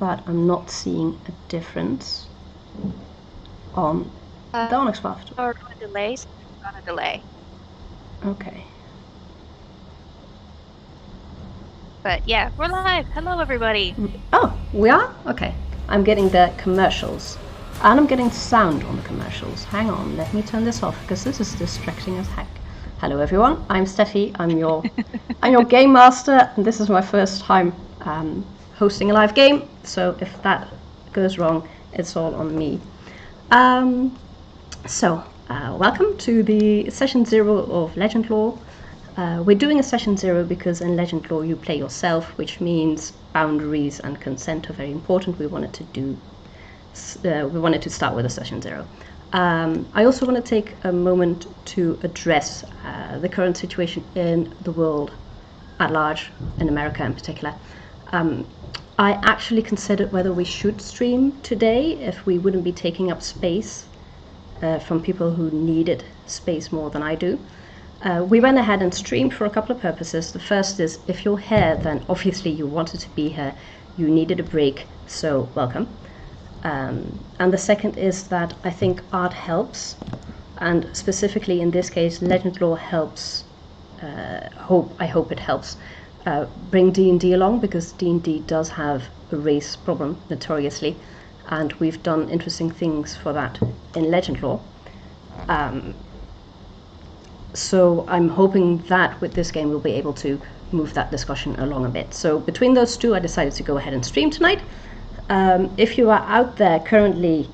but I'm not seeing a difference on the Onyx Path. Or a delay, so on a delay. Okay. But yeah, we're live. Hello, everybody. Oh, we are? Okay. I'm getting the commercials. And I'm getting sound on the commercials. Hang on, let me turn this off, because this is distracting as heck. Hello everyone, I'm Steffie, I'm your game master, and this is my first time hosting a live game, so if that goes wrong, it's all on me. Welcome to the session 0 of Legendlore. We're doing a session 0 because in Legendlore you play yourself, which means boundaries and consent are very important. We wanted to start with a session 0. I also want to take a moment to address the current situation in the world at large, in America in particular. I actually considered whether we should stream today if we wouldn't be taking up space from people who needed space more than I do. We went ahead and streamed for a couple of purposes. The first is, if you're here, then obviously you wanted to be here, you needed a break, so welcome. And the second is that I think art helps, and specifically in this case Legendlore helps, I hope it helps bring D&D along, because D&D does have a race problem notoriously, and we've done interesting things for that in Legendlore. So I'm hoping that with this game we'll be able to move that discussion along a bit. So between those two I decided to go ahead and stream tonight. If you are out there currently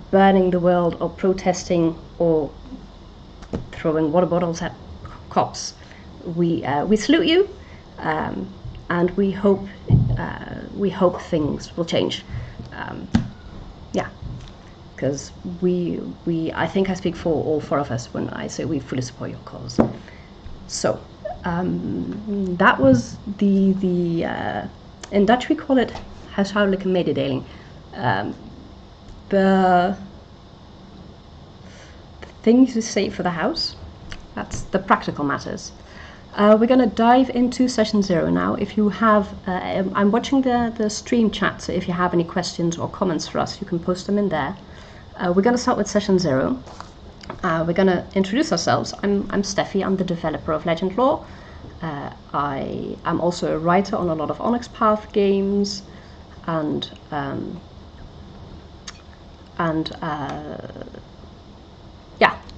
burning the world or protesting or throwing water bottles at cops, we salute you, and we hope things will change. Because I think I speak for all four of us when I say we fully support your cause. So that was the in Dutch we call it huishoudelijke mededeling. The things to say for the house. That's the practical matters. We're going to dive into session 0 now. If you have, I'm watching the stream chat, so if you have any questions or comments for us, you can post them in there. We're going to start with session 0. We're going to introduce ourselves. I'm Steffie, I'm the developer of Legendlore. I am also a writer on a lot of Onyx Path games, and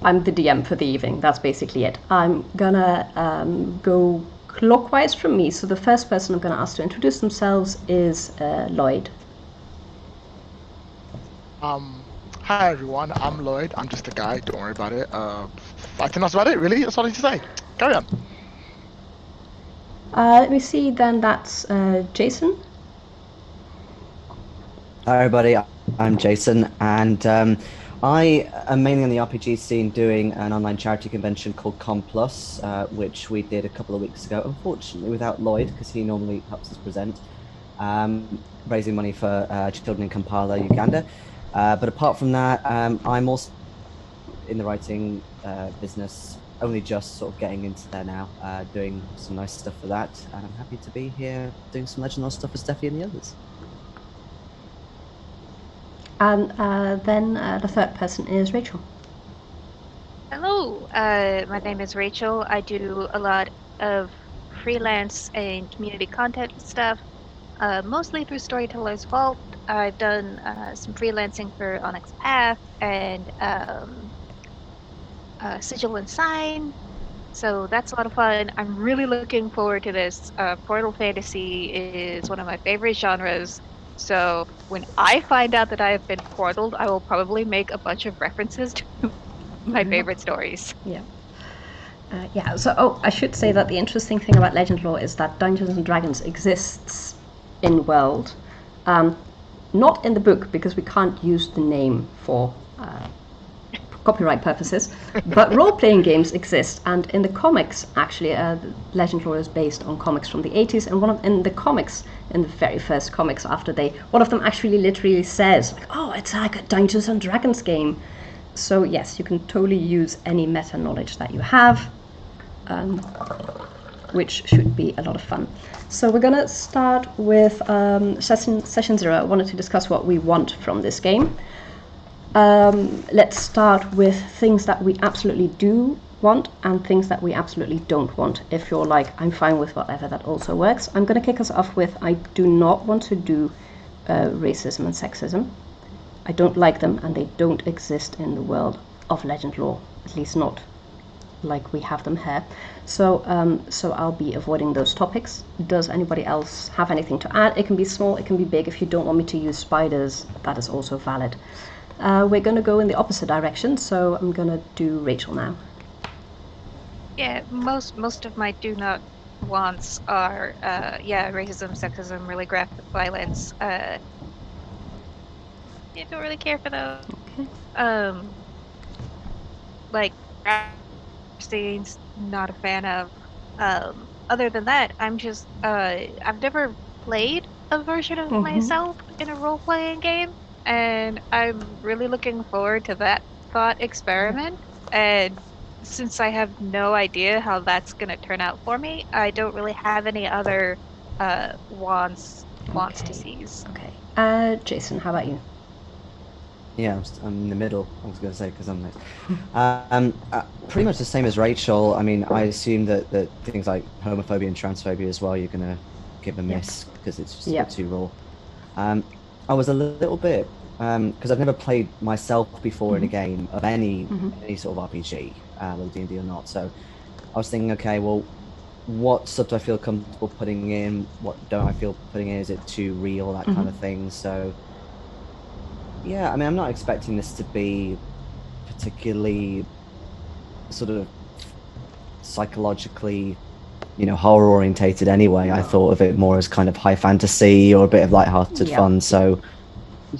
I'm the DM for the evening. That's basically it. I'm gonna go clockwise from me, so the first person I'm gonna ask to introduce themselves is Lloyd. Hi everyone, I'm Lloyd. I'm just a guy, don't worry about it. I think that's about it, really. That's all I need to say. Carry on. Let me see, then that's Jason. Hi everybody, I'm Jason, and I am mainly on the RPG scene doing an online charity convention called Com Plus, which we did a couple of weeks ago, unfortunately without Lloyd, because he normally helps us present, raising money for children in Kampala, Uganda. But apart from that, I'm also in the writing business, only just sort of getting into there now, doing some nice stuff for that, and I'm happy to be here doing some Legendlore stuff for Steffie and the others. And then the third person is Rachel. Hello, my name is Rachel. I do a lot of freelance and community content stuff, mostly through Storyteller's Vault. I've done some freelancing for Onyx Path and Sigil and Sign, so that's a lot of fun. I'm really looking forward to this. Portal Fantasy is one of my favorite genres, so when I find out that I have been portaled, I will probably make a bunch of references to my favorite stories. Yeah. So, I should say that the interesting thing about Legendlore is that Dungeons and Dragons exists in world. Not in the book, because we can't use the name for copyright purposes, but role-playing games exist, and in the comics, actually, Legendlore is based on comics from the 80s, and in the very first comics one of them actually literally says, like, oh, it's like a Dungeons and Dragons game. So yes, you can totally use any meta knowledge that you have, which should be a lot of fun. So we're gonna start with session 0. I wanted to discuss what we want from this game. Let's start with things that we absolutely do want and things that we absolutely don't want. If you're like, I'm fine with whatever, that also works. I'm gonna kick us off with, I do not want to do racism and sexism. I don't like them, and they don't exist in the world of Legendlore, at least not like we have them here. So I'll be avoiding those topics. Does anybody else have anything to add? It can be small, it can be big. If you don't want me to use spiders, that is also valid. We're going to go in the opposite direction, so I'm going to do Rachel now. Yeah, most of my do not wants are racism, sexism, really graphic violence. I don't really care for those. Okay. Like scenes, not a fan of. Other than that, I'm just I've never played a version of myself in a role-playing game, and I'm really looking forward to that thought experiment. And since I have no idea how that's gonna turn out for me, I don't really have any other wants to seize. Okay. Jason, how about you? Yeah, I'm in the middle, I was going to say, because I'm next. Pretty much the same as Rachel. I mean, I assume that things like homophobia and transphobia as well, you're going to give a miss, because it's just a bit too raw. I was a little bit, because I've never played myself before in a game of any sort of RPG, whether D&D or not, so I was thinking, okay, well, what stuff do I feel comfortable putting in? What don't I feel putting in? Is it too real? That kind of thing, so... Yeah, I mean, I'm not expecting this to be particularly sort of psychologically, horror orientated anyway. I thought of it more as kind of high fantasy or a bit of light-hearted fun. So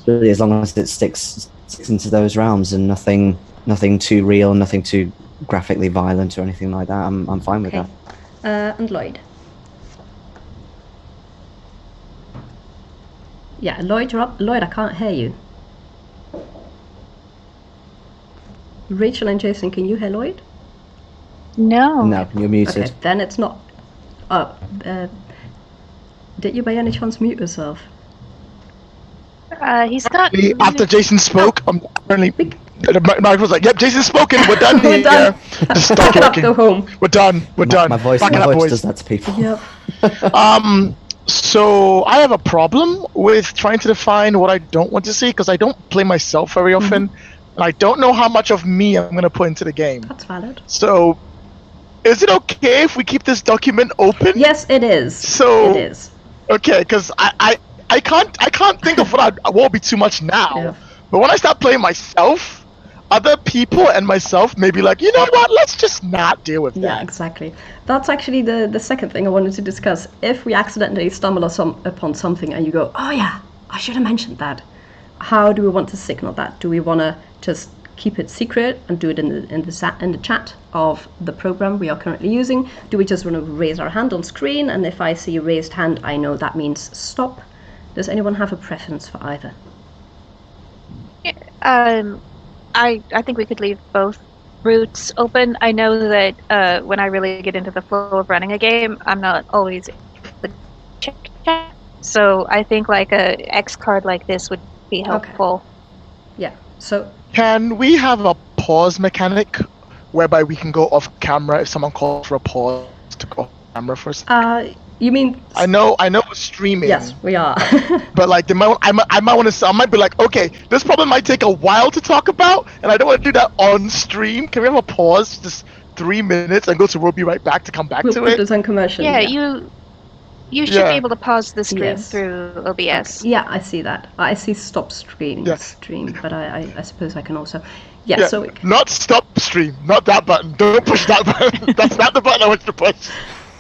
really, as long as it sticks into those realms and nothing too real, nothing too graphically violent or anything like that, I'm fine with that. And Lloyd. Yeah, Lloyd, you're up. Lloyd, I can't hear you. Rachel and Jason, can you hear Lloyd? No. No, you're muted. Okay, then it's not. Did you by any chance mute yourself? He's not. After Jason spoke, apparently the mic was like, "Yep, Jason's spoken. We're done We're here. done. Just stop Pack it up, working. go home. We're done. We're done. My voice Back it up, boys. does that to people. Yep. So I have a problem with trying to define what I don't want to see, because I don't play myself very often. And I don't know how much of me I'm going to put into the game. That's valid. So, is it okay if we keep this document open? Yes, it is. So, it is. Okay, because I can't think of what will be too much now. Yeah. But when I start playing myself, other people and myself may be like, you know what? Let's just not deal with that. Yeah, exactly. That's actually the second thing I wanted to discuss. If we accidentally stumble upon something and you go, oh yeah, I should have mentioned that. How do we want to signal that? Do we want to just keep it secret and do it in the chat of the program we are currently using? Do we just want to raise our hand on screen, and if I see a raised hand, I know that means stop? Does anyone have a preference for either? Yeah, I think we could leave both routes open. I know that when I really get into the flow of running a game, I'm not always the chat. So I think like a X card like this would be helpful. Okay. Yeah. So can we have a pause mechanic whereby we can go off camera if someone calls for a pause to go off camera first? You mean? I know we're streaming. Yes, we are. But like, I might be like, okay, this problem might take a while to talk about, and I don't want to do that on stream. Can we have a pause, just 3 minutes, and go to? We'll be right back to come back we'll to put it. this on commercial. Yeah, you should be able to pause the stream Yes. through OBS. Okay. Yeah, I see that. I see stop stream, but I suppose I can also. Yeah, so we can... Not stop stream, not that button. Don't push that button. That's not the button I want you to push.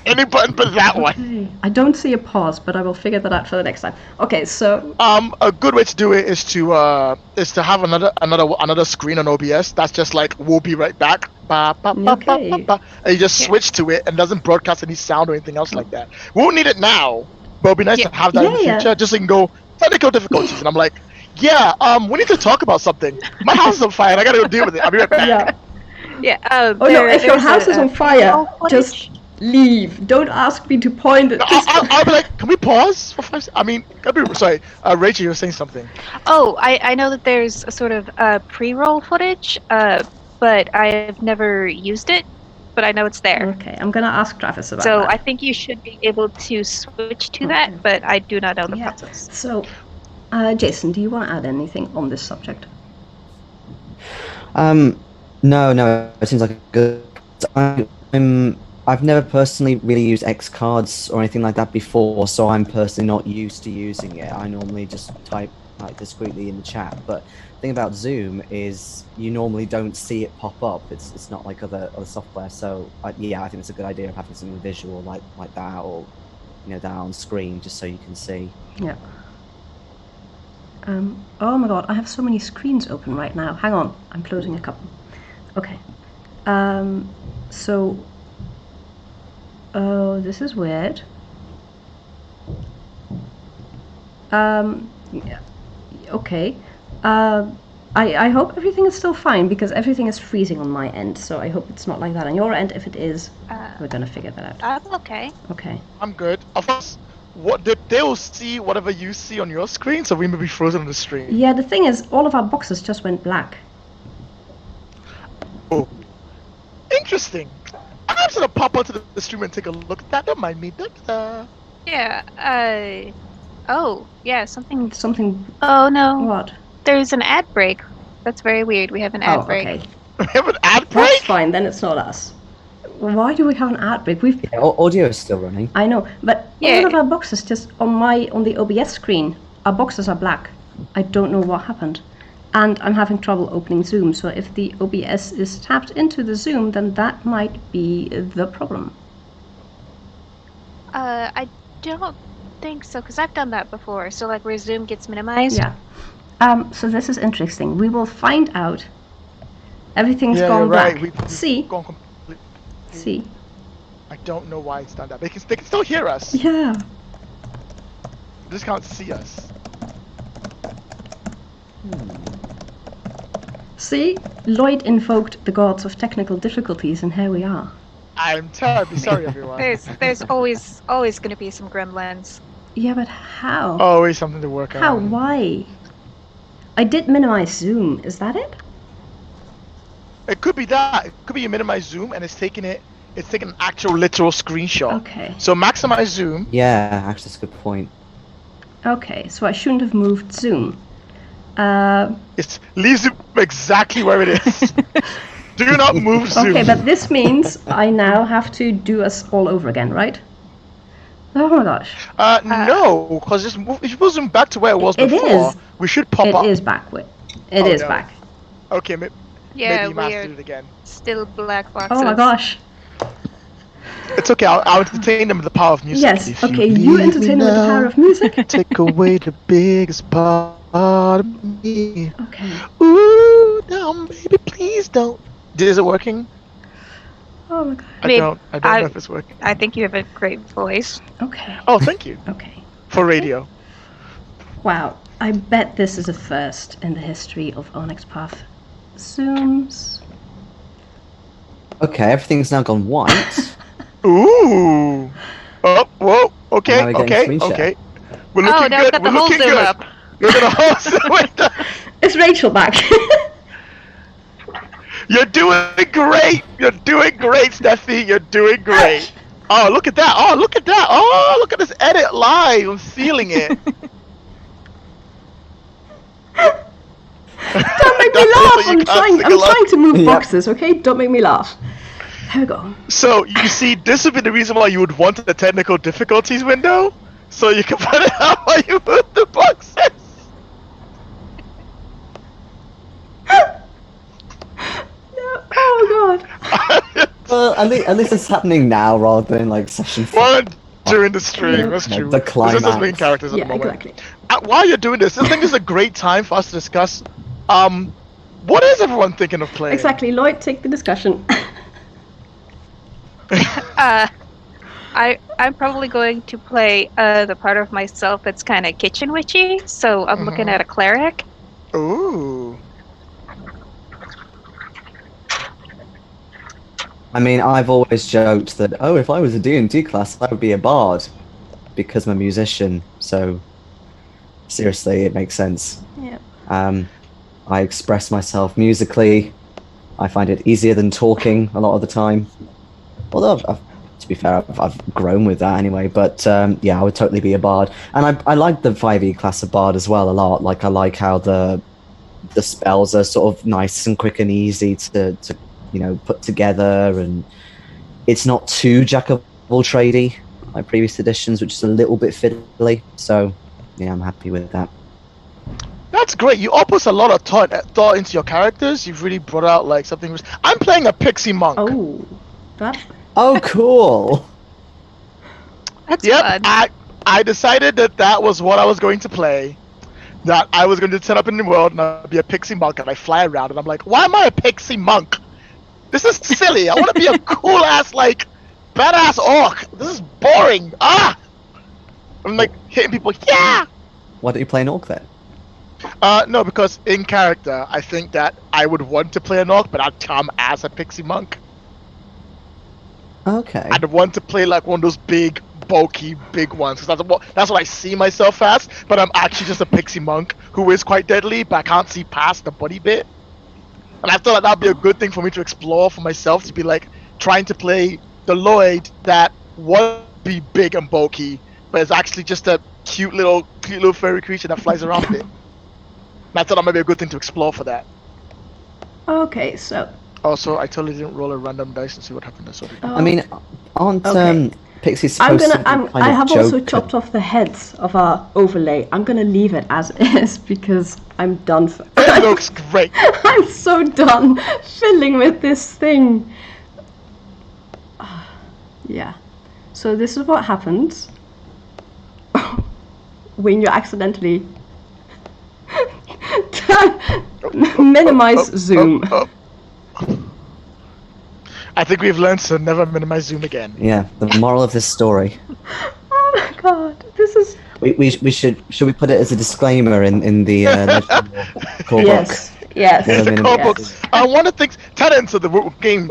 Any button but that one. I don't see a pause, but I will figure that out for the next time. Okay, so a good way to do it is to have another screen on OBS. That's just like, we'll be right back. Okay. And you just switch to it and doesn't broadcast any sound or anything else like that. We won't need it now, but it'll be nice to have that in the future, just so you can go technical difficulties. And I'm like, we need to talk about something. My house is on fire. I gotta go deal with it. I'll be right back. yeah. Yeah. Oh no! If your house is on fire, just Leave. Don't ask me to point at this. I'll be like, can we pause for 5 seconds? I mean, sorry, Rachel, you were saying something. Oh, I know that there's a sort of pre-roll footage, but I've never used it, but I know it's there. Okay, I'm gonna ask Travis about So that. I think you should be able to switch to that, but I do not know the process. So, Jason, do you want to add anything on this subject? No, it seems like a good. I've never personally really used X cards or anything like that before, so I'm personally not used to using it. I normally just type like discreetly in the chat. But the thing about Zoom is you normally don't see it pop up. It's not like other software. So yeah, I think it's a good idea of having something visual like that, or that on screen just so you can see. Yeah. Oh my god, I have so many screens open right now. Hang on, I'm closing a couple. Okay. So. Oh, this is weird. Yeah, okay. I hope everything is still fine because everything is freezing on my end. So I hope it's not like that on your end. If it is, we're gonna figure that out. I'm okay. Okay. I'm good. Of course, they will see whatever you see on your screen, so we may be frozen on the stream. Yeah, the thing is, all of our boxes just went black. Oh, interesting. I'm just gonna pop onto the stream and take a look at that. Don't mind me. Yeah. Oh, yeah. Something. Something. Oh no. What? There's an ad break. That's very weird. We have an ad break. Okay. We have an ad break? That's fine. Then it's not us. Why do we have an ad break? Yeah, audio is still running. I know, but all of our boxes just on the OBS screen, our boxes are black. I don't know what happened. And I'm having trouble opening Zoom, so if the OBS is tapped into the Zoom, then that might be the problem. I don't think so, because I've done that before. So like where Zoom gets minimized. Yeah. So this is interesting. We will find out. Everything's gone right. black. See? Gone completely. See? I don't know why it's done that. They can still hear us. Yeah. They just can't see us. See? Lloyd invoked the gods of technical difficulties, and here we are. I'm terribly sorry, everyone. There's always going to be some gremlins. Yeah, but how? Always something to work out. How? Why? I did minimize Zoom. Is that it? It could be that. It could be you minimize Zoom and it's taking an actual literal screenshot. Okay. So maximize Zoom. Yeah, actually, that's a good point. Okay, so I shouldn't have moved Zoom. It leaves it exactly where it is. Do not move Zoom. Okay, but this means I now have to do us all over again, right? Oh my gosh. No, because if you move Zoom back to where it was It before, is. we should pop up. It is back. It is no. back. Okay, maybe you might have to do it again. Still black boxes. Oh my gosh. It's okay, I'll entertain them with the power of music. Yes, If okay, leave you me entertain them with the now, power of music. Take away the biggest part of me. Okay. Ooh, no, baby, please don't. Is it working? Oh my god. I don't know if it's working. I think you have a great voice. Okay. Oh, thank you. Okay. For radio. Wow. I bet this is a first in the history of Onyx Path. Zooms. Okay, everything's now gone white. Ooh. Oh, whoa. Okay, Now we're getting okay, screenshot. okay. We're looking now good. got We're the whole looking Zoom good. up. You're gonna hold. Is Rachel back? You're doing great. You're doing great, Steffie. You're doing great. Oh, look at that. Oh, look at that. Oh, look at this edit live. I'm feeling it. Don't make me laugh. I'm trying to move boxes, okay? Don't make me laugh. There we go. So, you see, this would be the reason why you would want the technical difficulties window. So you can put it out while you move the boxes. No. Oh god. Well, at least it's happening now rather than like session 4. Well, during the stream, that's true. The climax. This is main characters at the moment. Exactly. While you're doing this, I think this is a great time for us to discuss. What is everyone thinking of playing? Exactly. Lloyd, take the discussion. I'm probably going to play the part of myself that's kind of kitchen witchy. So I'm looking at a cleric. Ooh. I mean, I've always joked that, if I was a D&D class, I would be a bard because I'm a musician. So, seriously, it makes sense. Yeah. I express myself musically. I find it easier than talking a lot of the time. Although, to be fair, I've grown with that anyway. But yeah, I would totally be a bard. And I like the 5e class of bard as well a lot. Like, I like how the spells are sort of nice and quick and easy to put together, and it's not too jack of all tradey like previous editions, which is a little bit fiddly. So yeah, I'm happy with that. That's great. You all put a lot of thought into your characters. You've really brought out like something. I'm playing a pixie monk. Oh, that. Oh, cool. That's Yep. fun. I decided that was what I was going to play. That I was going to set up in the world and I'd be a pixie monk and I fly around and I'm like, why am I a pixie monk? This is silly. I want to be a cool ass like badass orc. This is boring. I'm like hitting people. Yeah. Why don't you play an orc then? No, because in character, I think that I would want to play an orc, but I'd come as a pixie monk. Okay. I'd want to play like one of those big, bulky, big ones, because that's what I see myself as. But I'm actually just a pixie monk who is quite deadly, but I can't see past the body bit. And I thought that'd be a good thing for me to explore for myself, to be like trying to play the Lloyd that would be big and bulky, but is actually just a cute little furry creature that flies around a bit. And I thought that might be a good thing to explore for that. Okay, so. Also, I totally didn't roll a random dice and see what happened. I mean, aren't Okay. pixies supposed to be kind I of have also joke- chopped off the heads of our overlay. I'm gonna leave it as is because I'm done. It looks great. I'm so done fiddling with this thing. Yeah. So this is what happens when you accidentally minimize zoom. I think we've learned to never minimize zoom again. Yeah, the moral of this story. Oh my god, this is. We should we put it as a disclaimer in the Legendlore core Yes, yes. Never The minimize. core book. One of the things, tenants of the game,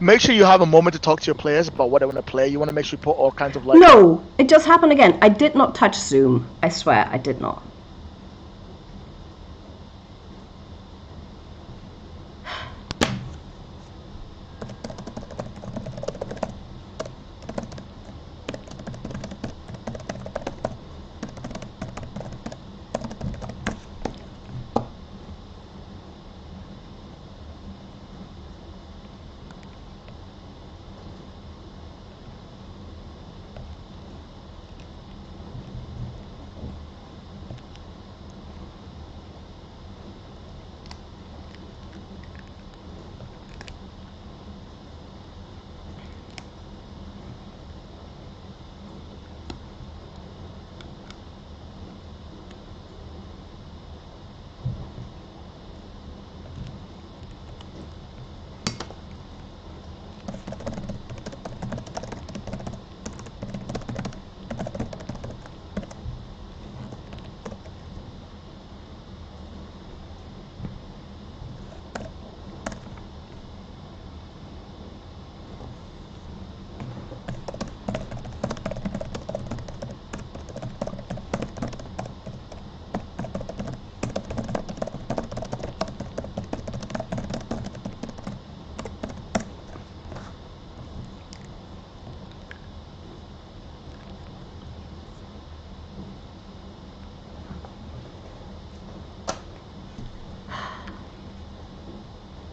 make sure you have a moment to talk to your players about what they want to play. You want to make sure you put all kinds of like. No, it just happened again. I did not touch zoom. I swear, I did not.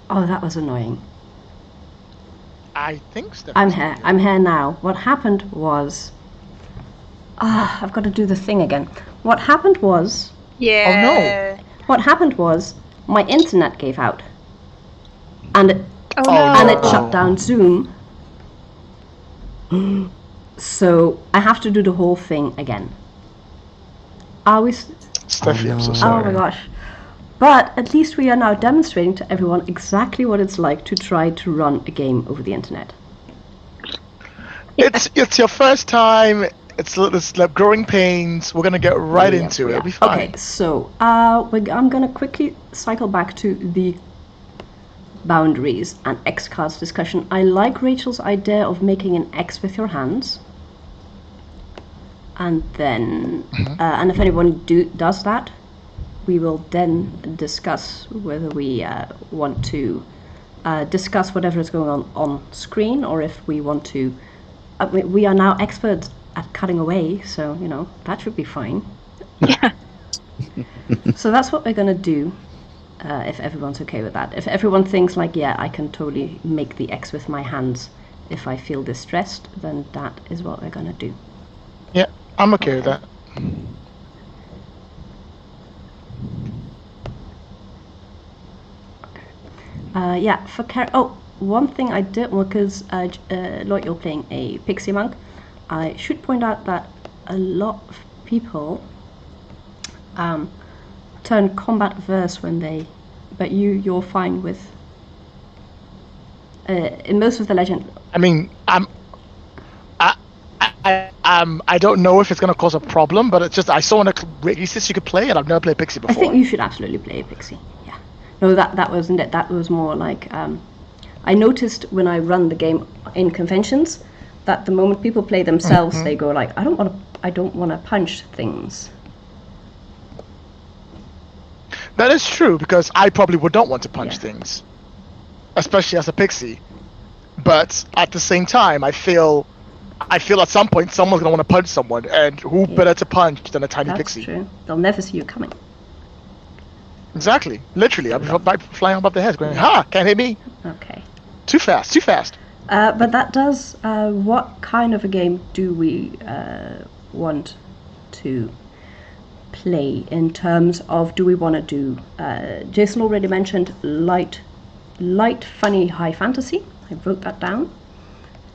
Oh, that was annoying. I think so. I'm here. I'm here now. What happened was... I've got to do the thing again. What happened was... Yeah. What happened was my internet gave out. And it, Oh, Oh, no. and it shut down Zoom. So I have to do the whole thing again. Are we... Steffie, I'm so Oh, no. sorry. Oh my gosh. But at least we are now demonstrating to everyone exactly what it's like to try to run a game over the internet. It's your first time. It's like growing pains. We're gonna get right Yeah, into it. yeah. It'll be fine. Okay, so I'm gonna quickly cycle back to the boundaries and X cards discussion. I like Rachel's idea of making an X with your hands. And then, and if anyone does that, we will then discuss whether we want to discuss whatever is going on screen, or if we want to. We are now experts at cutting away, so that should be fine. Yeah. So that's what we're gonna do. If everyone's okay with that. If everyone thinks like, yeah, I can totally make the X with my hands if I feel distressed, then that is what we're gonna do. Yeah, I'm okay with that. Yeah, for one thing I did, because Lloyd, you're playing a pixie monk. I should point out that a lot of people turn combat averse when they, but you're fine with. In most of the legend. I mean, I don't know if it's gonna cause a problem, but it's just I saw on a releases you could play it. I've never played pixie before. I think you should absolutely play a pixie. Yeah. No, that wasn't it. That was more like I noticed when I run the game in conventions that the moment people play themselves, they go like, I don't want to punch things. That is true, because I probably would not want to punch things, especially as a pixie. But at the same time, I feel at some point someone's gonna want to punch someone, and who better to punch than a tiny pixie? That's true. They'll never see you coming. Exactly. Literally, I'm flying above their heads, going, "Ha! Can't hit me." Okay. Too fast. Too fast. But that does. What kind of a game do we want to play in terms of? Do we want to do? Jason already mentioned light, funny, high fantasy. I wrote that down.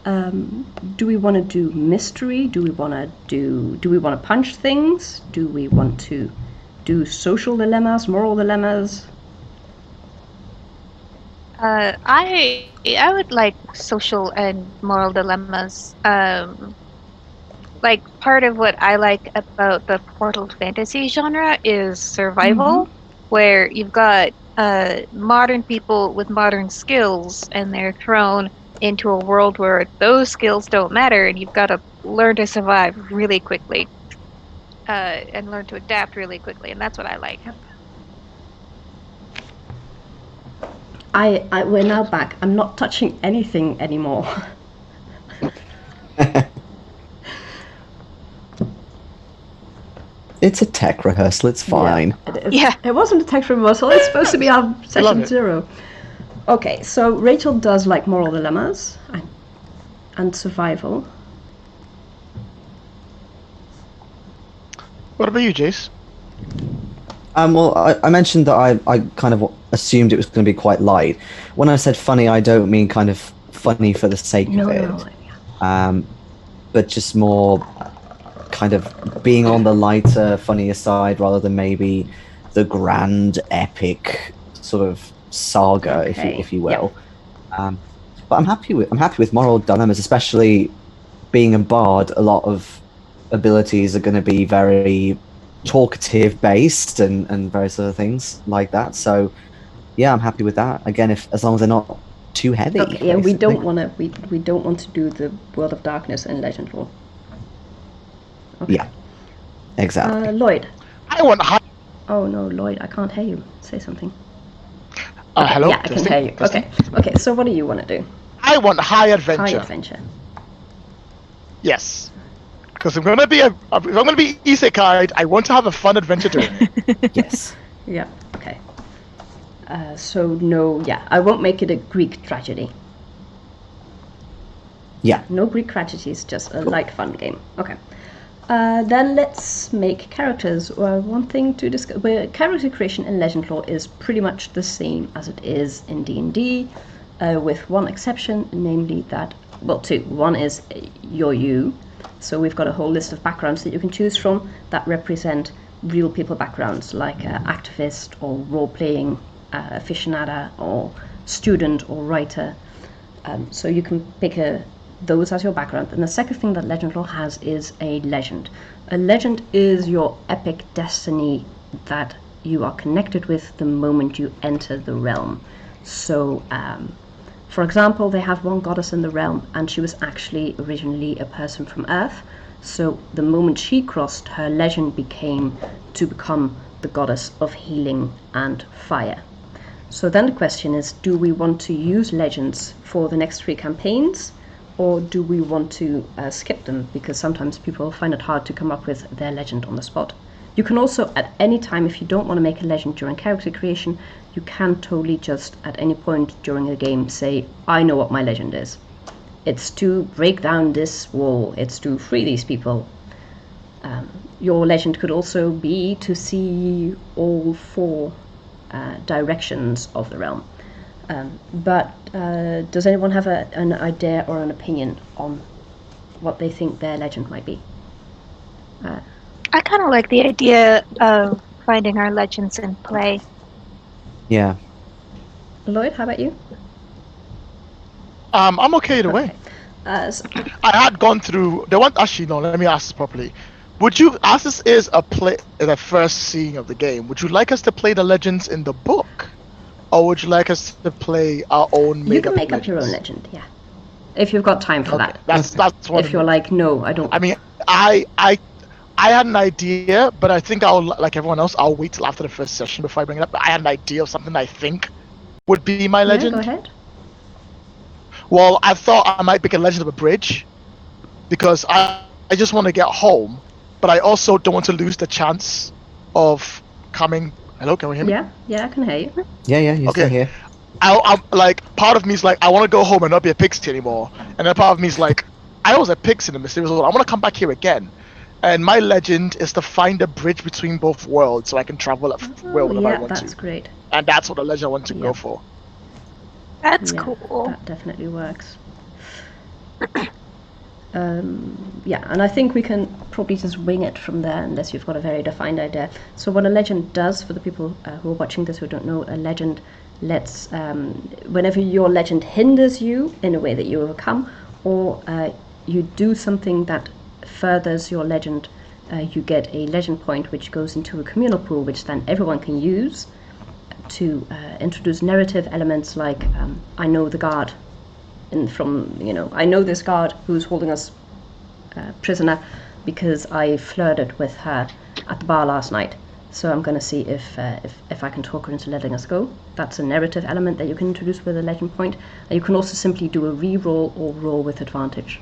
Do we want to do mystery? Do we want to punch things? Do we want to do social dilemmas, moral dilemmas? I would like social and moral dilemmas. Like, part of what I like about the portal fantasy genre is survival, where you've got modern people with modern skills, and they're thrown into a world where those skills don't matter, and you've got to learn to survive really quickly, and learn to adapt really quickly, and that's what I like. We're now back. I'm not touching anything anymore. It's a tech rehearsal, it's fine. Yeah, it wasn't a tech rehearsal, it's supposed to be our session 0. Okay, so Rachel does like moral dilemmas and survival. What about you, Jace? Well, I mentioned that I kind of assumed it was going to be quite light. When I said funny, I don't mean kind of funny for the sake of it. But just more kind of being on the lighter, funnier side rather than maybe the grand, epic sort of saga, if you will. But I'm happy with moral dilemmas, especially being a bard. A lot of abilities are going to be very talkative based and various other things like that. So yeah, I'm happy with that. Again, as long as they're not too heavy. Okay, yeah, we don't want to do the World of Darkness and Legendlore. Okay. Yeah, exactly. Lloyd. I want high. Oh no, Lloyd, I can't hear you. Say something. Hello. Yeah, I can hear you. Okay. So what do you want to do? I want high adventure. High adventure. Yes. Because if I'm gonna be isekai, I want to have a fun adventure doing it. Yes. Yeah. Okay. So no, I won't make it a Greek tragedy. Yeah. No Greek tragedies, just a light, fun game. Okay. Then let's make characters. One thing to discuss: character creation in Legendlore is pretty much the same as it is in D&D, with one exception, namely that, two. One is you. So we've got a whole list of backgrounds that you can choose from that represent real people backgrounds, like activist or role-playing aficionada or student or writer. So you can pick those as your background. And the second thing that Legendlore has is a legend. A legend is your epic destiny that you are connected with the moment you enter the realm. So, for example, they have one goddess in the realm, and she was actually originally a person from Earth. So the moment she crossed, her legend became to become the goddess of healing and fire. So then the question is, do we want to use legends for the next 3 campaigns, or do we want to skip them? Because sometimes people find it hard to come up with their legend on the spot. You can also, at any time, if you don't want to make a legend during character creation, you can totally just, at any point during the game, say, I know what my legend is. It's to break down this wall. It's to free these people. Your legend could also be to see all 4 directions of the realm. But does anyone have an idea or an opinion on what they think their legend might be? I kind of like the idea of finding our legends in play. Yeah. Lloyd, how about you? I'm okay either way. So, I had gone through. Actually, no. Let me ask this properly. Would you, as this is the first seeing of the game, would you like us to play the legends in the book, or would you like us to play our own? You can make up your own legend, yeah. If you've got time for that. That's what. If you're like, no, I don't. I mean, I had an idea, but I think I'll, like everyone else, I'll wait till after the first session before I bring it up. But I had an idea of something I think would be my legend. Yeah, go ahead. Well, I thought I might make a legend of a bridge, because I just want to get home, but I also don't want to lose the chance of coming. Hello, can we hear me? Yeah, I can hear you. Yeah, you're still here. I'm like, part of me is like, I want to go home and not be a pixie anymore, and then part of me is like, I was a pixie in the mysterious world. I want to come back here again, and my legend is to find a bridge between both worlds so I can travel wherever I want to. That's great. And that's what the legend I want to go for. That's cool. That definitely works. Yeah, and I think we can probably just wing it from there unless you've got a very defined idea. So what a legend does, for the people who are watching this who don't know, a legend lets, whenever your legend hinders you in a way that you overcome, or you do something that furthers your legend, you get a legend point which goes into a communal pool, which then everyone can use to introduce narrative elements like, I know the guard, and I know this guard who's holding us prisoner because I flirted with her at the bar last night. So I'm going to see if I can talk her into letting us go. That's a narrative element that you can introduce with a legend point. And you can also simply do a re-roll or roll with advantage.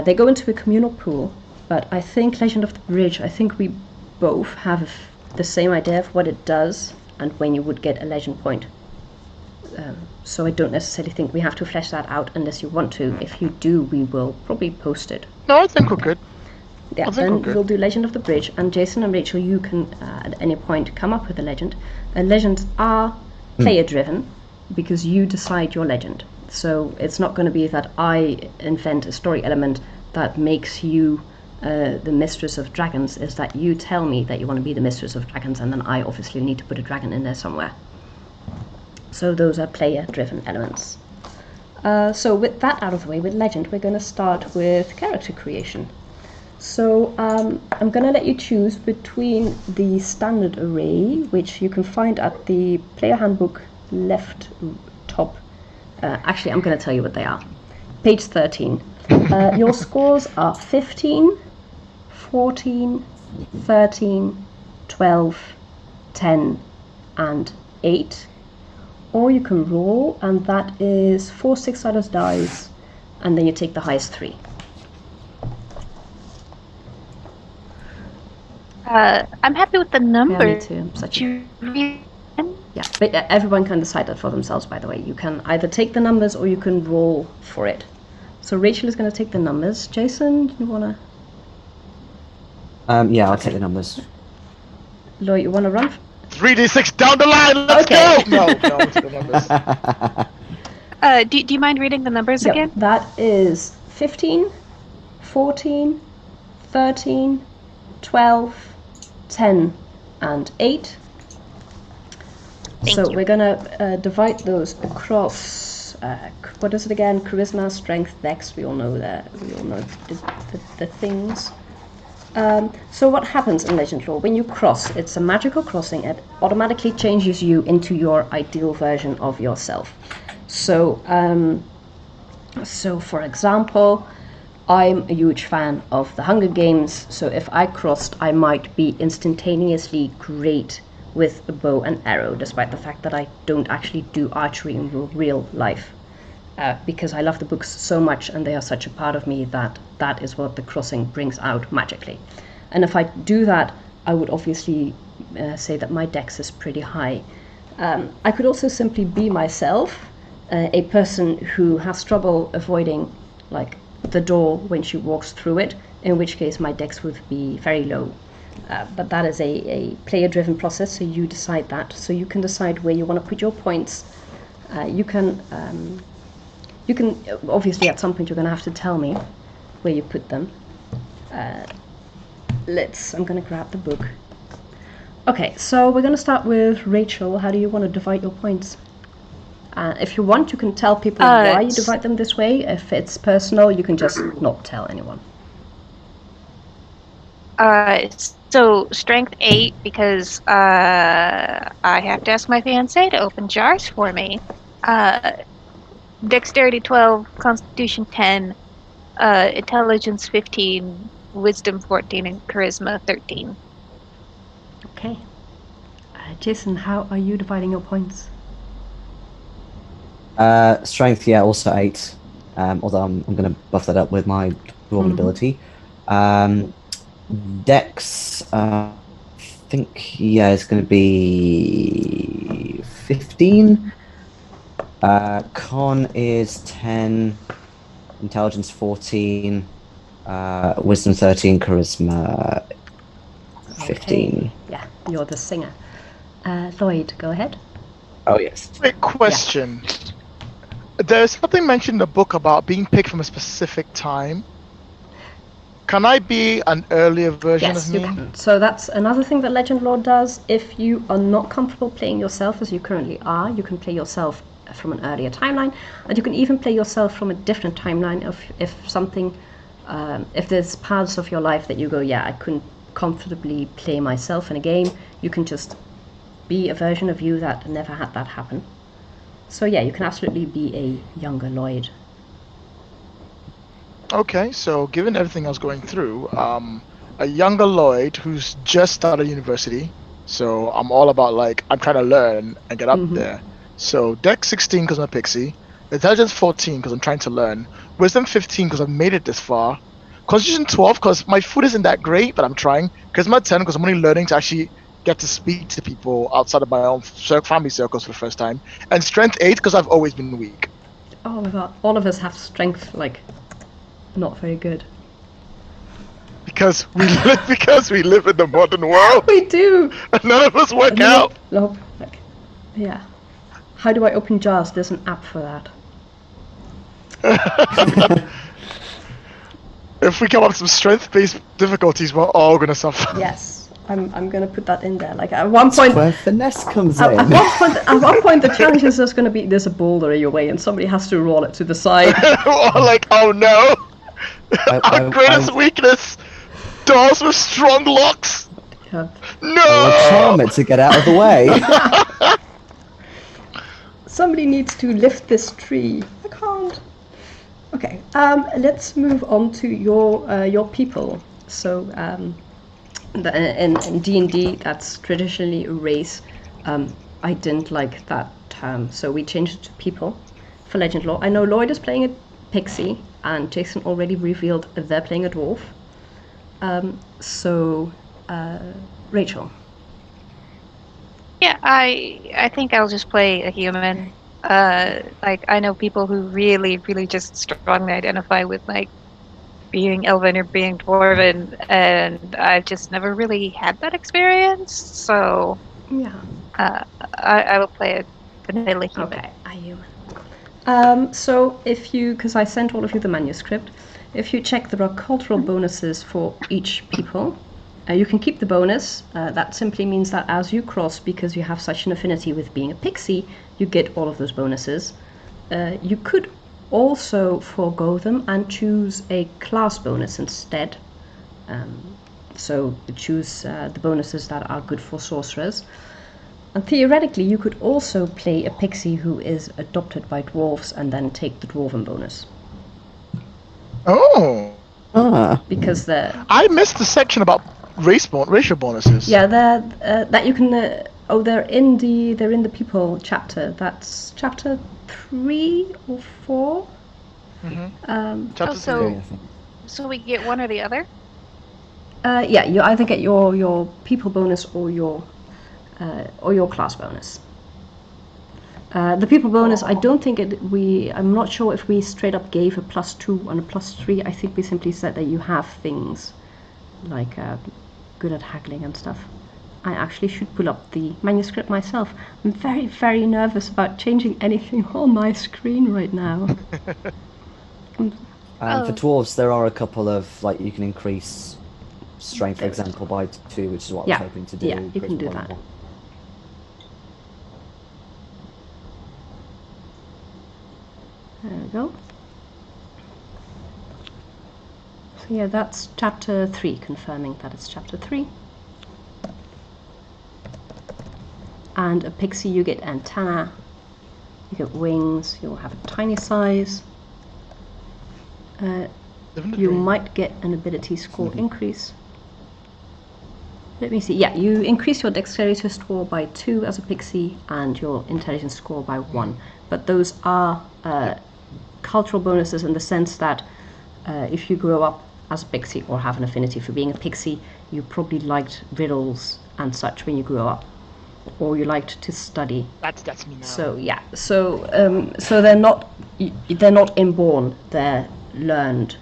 They go into a communal pool, but I think Legend of the Bridge, I think we both have the same idea of what it does and when you would get a legend point. So I don't necessarily think we have to flesh that out unless you want to. If you do, we will probably post it. No, I think we're good. Yeah, then we'll do Legend of the Bridge, and Jason and Rachel, you can at any point come up with a legend. Legends are player-driven because you decide your legend. So it's not going to be that I invent a story element that makes you the mistress of dragons. Is that you tell me that you want to be the mistress of dragons, and then I obviously need to put a dragon in there somewhere. So those are player-driven elements. So with that out of the way, with legend, we're going to start with character creation. So I'm going to let you choose between the standard array, which you can find at the player handbook left top. Actually, I'm going to tell you what they are. Page 13. Your scores are 15, 14, 13, 12, 10, and 8. Or you can roll, and that is 4 6-sided dice, and then you take the highest 3. I'm happy with the number. Yeah, me too. Such a... Yeah, but everyone can decide that for themselves, by the way. You can either take the numbers or you can roll for it. So Rachel is going to take the numbers. Jason, do you want to... Yeah, I'll take the numbers. Lloyd, you want to run? 3d6 down the line, let's go! No, take the numbers. Do you mind reading the numbers again? That is 15, 14, 13, 12, 10, and 8. So we're going to divide those across, what is it again? Charisma, strength, dex, we all know that. We all know the things. So what happens in Legendlore? When you cross, it's a magical crossing. It automatically changes you into your ideal version of yourself. So, for example, I'm a huge fan of the Hunger Games, so if I crossed, I might be instantaneously great with a bow and arrow, despite the fact that I don't actually do archery in real life. Because I love the books so much and they are such a part of me that is what the crossing brings out magically. And if I do that, I would obviously say that my dex is pretty high. I could also simply be myself, a person who has trouble avoiding like the door when she walks through it, in which case my dex would be very low. But that is a player-driven process, so you decide that. So you can decide where you want to put your points. You can obviously at some point you're going to have to tell me where you put them. I'm going to grab the book. Okay, so we're going to start with Rachel. How do you want to divide your points? If you want, you can tell people why you divide them this way. If it's personal, you can just not tell anyone. So strength 8 because I have to ask my fiancé to open jars for me. Dexterity 12, Constitution 10, Intelligence 15, Wisdom 14, and Charisma 13. Okay. Jason, how are you dividing your points? Strength, also 8. Although I'm going to buff that up with my dwarven ability. Dex, I think, it's going to be 15. Con is 10. Intelligence 14. Wisdom 13. Charisma 15. Okay. Yeah, you're the singer. Lloyd, go ahead. Oh, yes. Quick question. Yeah. There's something mentioned in the book about being picked from a specific time. Can I be an earlier version of me? Yes, you can. So that's another thing that Legendlore does. If you are not comfortable playing yourself as you currently are, you can play yourself from an earlier timeline, and you can even play yourself from a different timeline if there's parts of your life that you go, I couldn't comfortably play myself in a game, you can just be a version of you that never had that happen. So you can absolutely be a younger Lloyd. Okay, so given everything I was going through, a younger Lloyd who's just started university, so I'm all about I'm trying to learn and get up there. So Dex 16 because I'm a pixie, Intelligence 14 because I'm trying to learn, Wisdom 15 because I've made it this far, Constitution 12 because my food isn't that great but I'm trying, Charisma 10 because I'm only learning to actually get to speak to people outside of my own family circles for the first time, and Strength 8 because I've always been weak. Oh my god, all of us have strength not very good. Because we live in the modern world. We do. And none of us work out. Nope. How do I open jars? There's an app for that. If we come up with some strength-based difficulties, we're all gonna suffer. Yes. I'm gonna put that in there. At one point, where finesse comes in. At one point, the challenge is just gonna be there's a boulder in your way, and somebody has to roll it to the side. Or oh no, our greatest weakness: doors with strong locks. Yeah. No. I will charm it to get out of the way. Somebody needs to lift this tree. I can't. Okay. Let's move on to your people. So. In D&D, that's traditionally a race. I didn't like that term, so we changed it to people for Legendlore. I know Lloyd is playing a pixie, and Jason already revealed they're playing a dwarf. Rachel. Yeah, I think I'll just play a human. I know people who really, really just strongly identify with being elven or being dwarven, and I've just never really had that experience, so I will play a vanilla human. Okay, a human. So because I sent all of you the manuscript, if you check there are cultural bonuses for each people, you can keep the bonus. That simply means that as you cross, because you have such an affinity with being a pixie, you get all of those bonuses. You could also forego them and choose a class bonus instead. So choose the bonuses that are good for sorcerers. And theoretically, you could also play a pixie who is adopted by dwarves and then take the dwarven bonus. Oh. Because I missed the section about racial bonuses. Yeah, that you can. They're in the people chapter. That's chapter 3 or 4. Chapter 3. So we get one or the other. Yeah, you either get your people bonus or your class bonus. The people bonus, I don't think I'm not sure if we straight up gave a +2 and a +3. I think we simply said that you have things like good at haggling and stuff. I actually should pull up the manuscript myself. I'm very, very nervous about changing anything on my screen right now. For dwarves, there are a couple of, like, you can increase strength, for example, by 2, which is what I was hoping to do. Yeah, you can do that. There we go. So yeah, that's chapter 3, confirming that it's chapter 3. And a pixie, you get antenna, you get wings, you'll have a tiny size. You might get an ability score increase. Let me see. Yeah, you increase your dexterity score by 2 as a pixie and your intelligence score by 1. But those are cultural bonuses in the sense that if you grow up as a pixie or have an affinity for being a pixie, you probably liked riddles and such when you grew up, or you liked to study. That's me now. So yeah, so they're not inborn. They're learned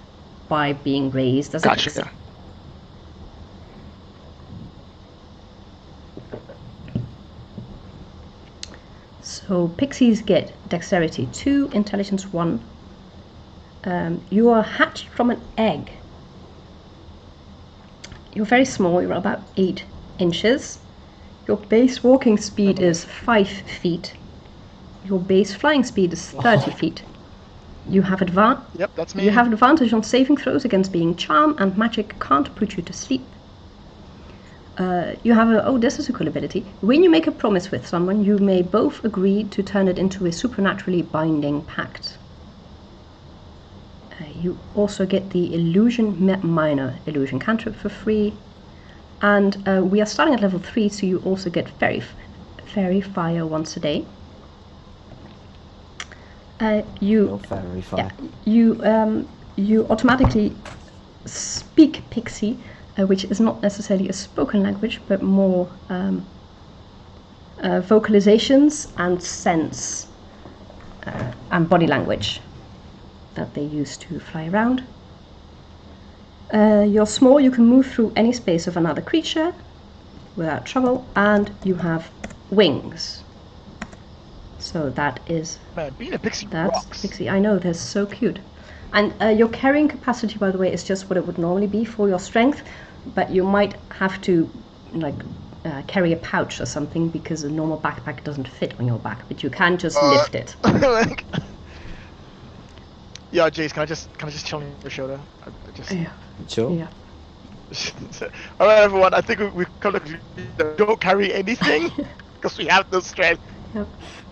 by being raised as a pixie. So pixies get dexterity 2, intelligence 1. You are hatched from an egg. You're very small, you're about 8 inches. Your base walking speed is 5 feet. Your base flying speed is 30 feet. You have Yep, that's me. You have advantage on saving throws against being charmed, and magic can't put you to sleep. You have this is a cool ability. When you make a promise with someone, you may both agree to turn it into a supernaturally binding pact. You also get the minor illusion cantrip for free. And we are starting at level 3, so you also get fairy fire once a day. You automatically speak pixie, which is not necessarily a spoken language, but more vocalizations and sense and body language that they use to fly around. You're small, you can move through any space of another creature without trouble, and you have wings. So that is... Man, being a pixie that's rocks. Pixie, I know, they're so cute. And your carrying capacity, by the way, is just what it would normally be for your strength, but you might have to carry a pouch or something because a normal backpack doesn't fit on your back, but you can just lift it. Yeah, Jace, can I just chill on your shoulder? Yeah. Sure. Yeah. All right, everyone. I think we've come to conclusion. Don't carry anything because we have no strength. Yep.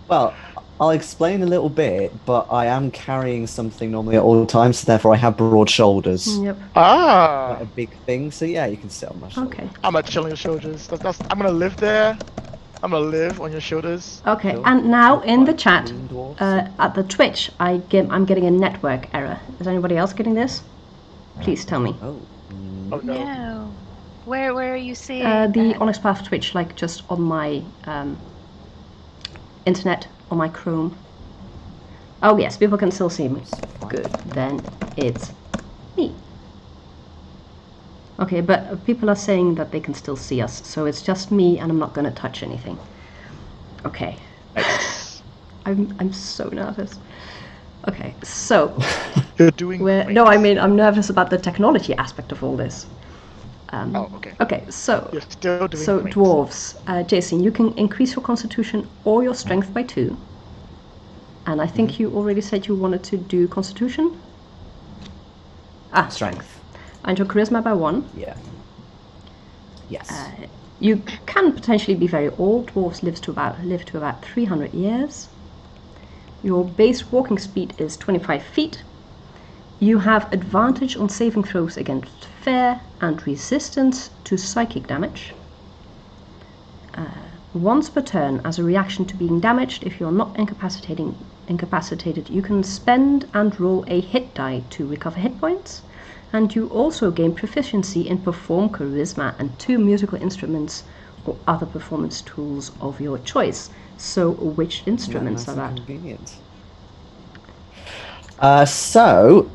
Well, I'll explain a little bit, but I am carrying something normally at all times, so therefore I have broad shoulders. Yep. Not a big thing, so yeah, you can sit on my shoulders. Okay. I'm gonna chill on your shoulders. I'm gonna live there. I'm gonna live on your shoulders. Okay, Sure. And now in the chat, Green dwarfs. at the Twitch, I'm getting a network error. Is anybody else getting this? Please tell me. Oh. Oh no. No. Where are you seeing The that? Onyx Path Twitch, like just on my internet, on my Chrome. Oh yes, people can still see me. Good, then it's me. Okay, but people are saying that they can still see us, so it's just me, and I'm not going to touch anything. Okay. I'm so nervous. Okay, so You're doing great. no, I mean I'm nervous about the technology aspect of all this. Oh, okay. Okay, so You're still doing great. dwarves, Jason, you can increase your constitution or your strength by 2. And I think you already said you wanted to do constitution. Strength. And your charisma by 1. Yeah. Yes. You can potentially be very old. Dwarves live to about 300 years. Your base walking speed is 25 feet. You have advantage on saving throws against fear and resistance to psychic damage. Once per turn, as a reaction to being damaged, if you're not incapacitated, you can spend and roll a hit die to recover hit points. And you also gain proficiency in Perform, Charisma, and 2 musical instruments or other performance tools of your choice. So, which instruments are that? Convenient. So,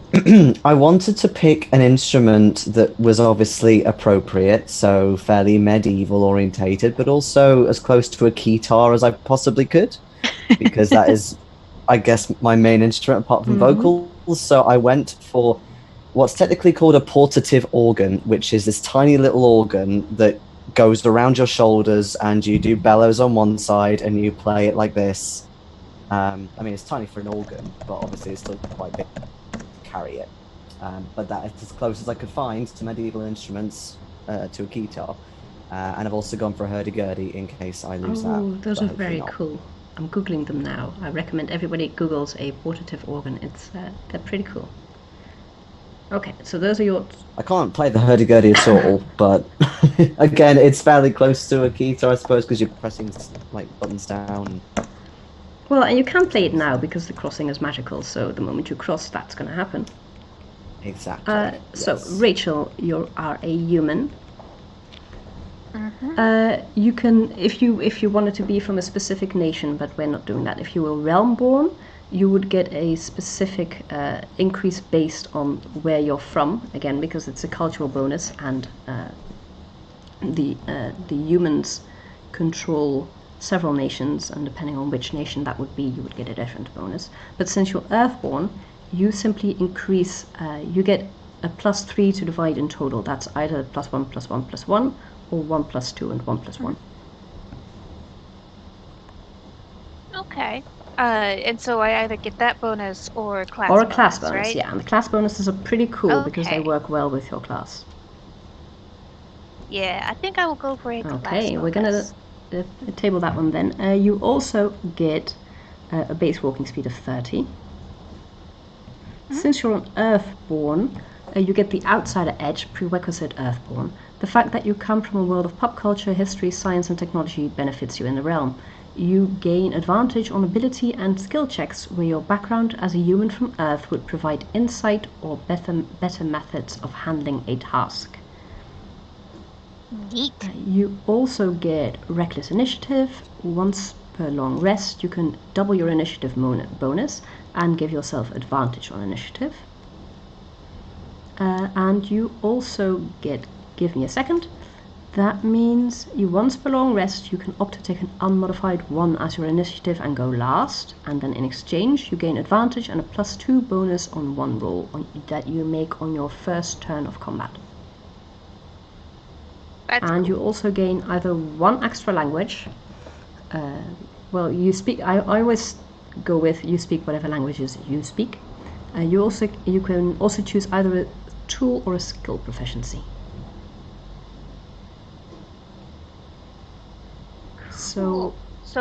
I wanted to pick an instrument that was obviously appropriate, so fairly medieval orientated, but also as close to a keytar as I possibly could, because that is, I guess, my main instrument apart from vocals. So I went for what's technically called a portative organ, which is this tiny little organ that goes around your shoulders, and you do bellows on one side and you play it like this. I mean, it's tiny for an organ, but obviously it's still quite big to carry it. But that is as close as I could find to medieval instruments, to a keytar. And I've also gone for a hurdy-gurdy in case I lose that. Oh, those are very cool. I'm Googling them now. I recommend everybody Googles a portative organ. They're pretty cool. Okay, so those are your... I can't play the hurdy-gurdy at all, but again, it's fairly close to a keytar, I suppose, because you're pressing like buttons down. Well, and you can play it now because the crossing is magical, so the moment you cross, that's going to happen. Exactly. Yes. So, Rachel, you are a human. You can, if you wanted to be from a specific nation, but we're not doing that. If you were realm-born, you would get a specific increase based on where you're from, again, because it's a cultural bonus, and the humans control several nations, and depending on which nation that would be, you would get a different bonus. But since you're earthborn, you simply increase, you get a +3 to divide in total. That's either +1, +1, +1, or 1 + 2 and 1 + 1. Okay. And so I either get that bonus or class or a class bonus, right? Yeah. And the class bonuses are pretty cool because they work well with your class. Yeah, I think I will go for a class bonus. Okay, we're gonna table that one then. You also get a base walking speed of 30. Since you're an Earthborn, you get the outsider edge, prerequisite Earthborn. The fact that you come from a world of pop culture, history, science, and technology benefits you in the realm. You gain advantage on ability and skill checks where your background as a human from Earth would provide insight or better methods of handling a task. Neat. You also get reckless initiative. Once per long rest, you can double your initiative bonus and give yourself advantage on initiative. And you also get, give me a second, that means you once per long rest, you can opt to take an unmodified 1 as your initiative and go last, and then in exchange you gain advantage and a +2 bonus on 1 roll that you make on your first turn of combat. That's and cool. You also gain either 1 extra language. Well, you speak. I always go with you speak whatever languages you speak. You can also choose either a tool or a skill proficiency. So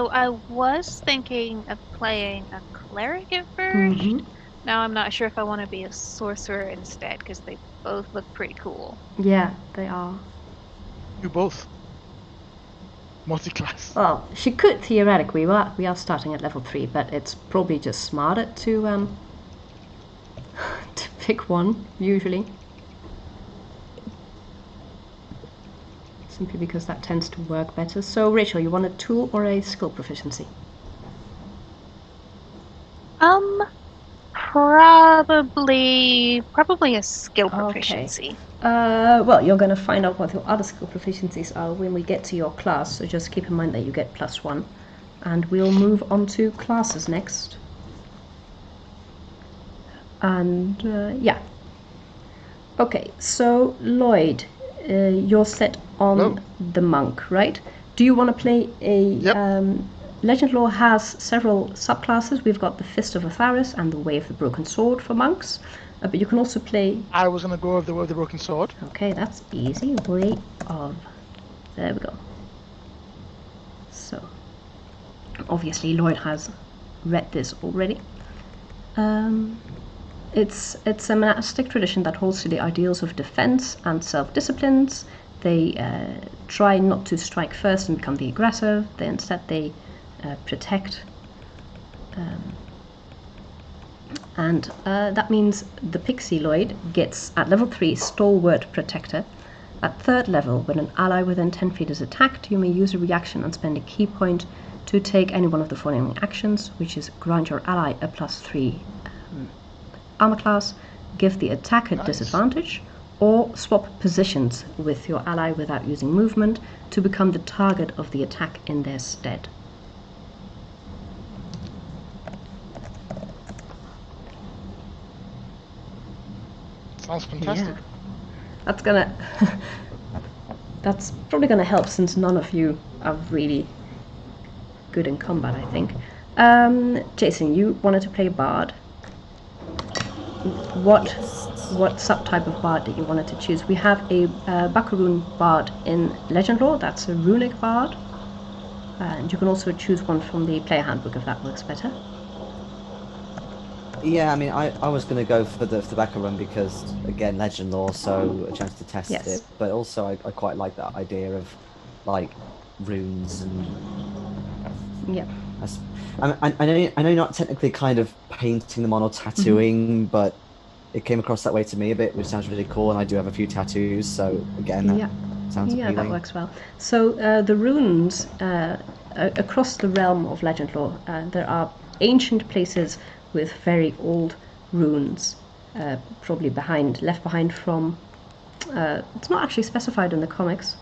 I was thinking of playing a cleric at first. Now I'm not sure if I want to be a sorcerer instead because they both look pretty cool. Yeah, they are. You both. Multi-class. Well, she could theoretically. We are starting at level 3, but it's probably just smarter to to pick one usually. Simply because that tends to work better. So, Rachel, you want a tool or a skill proficiency? Probably a skill proficiency. Okay. Well, you're going to find out what your other skill proficiencies are when we get to your class, so just keep in mind that you get +1. And we'll move on to classes next. And, yeah. Okay, so Lloyd, you're set on the monk, right? Do you want to play a... Yep. Legendlore has several subclasses. We've got the Fist of Atharis and the Way of the Broken Sword for monks. But you can also play... I was going to go with the Way of the Broken Sword. Okay, that's easy. Way of There we go. So, obviously Lloyd has read this already. It's a monastic tradition that holds to the ideals of defense and self-disciplines. They try not to strike first and become the aggressor. Instead they protect. And that means the Pixie Lloyd gets, at level 3, Stalwart Protector. At 3rd level, when an ally within 10 feet is attacked, you may use a reaction and spend a key point to take any one of the following actions, which is grant your ally a +3 armor class, give the attacker disadvantage, or swap positions with your ally without using movement to become the target of the attack in their stead. Sounds fantastic. Yeah. That's probably gonna help, since none of you are really good in combat, I think. Jason, you wanted to play Bard. What subtype of Bard did you wanted to choose? We have a Buckaroon Bard in Legendlore. That's a runic Bard, and you can also choose one from the player handbook if that works better. Yeah, I mean, I was going to go for the Buckaroon because, again, Legendlore, so a chance to test it. But also, I quite like that idea of, like, runes and... Yeah. I know you're not technically kind of painting them on or tattooing, but it came across that way to me a bit, which sounds really cool, and I do have a few tattoos, so again, that sounds appealing. Yeah, that works well. So the runes, across the realm of Legendlore, there are ancient places with very old runes, probably left behind from... it's not actually specified in the comics.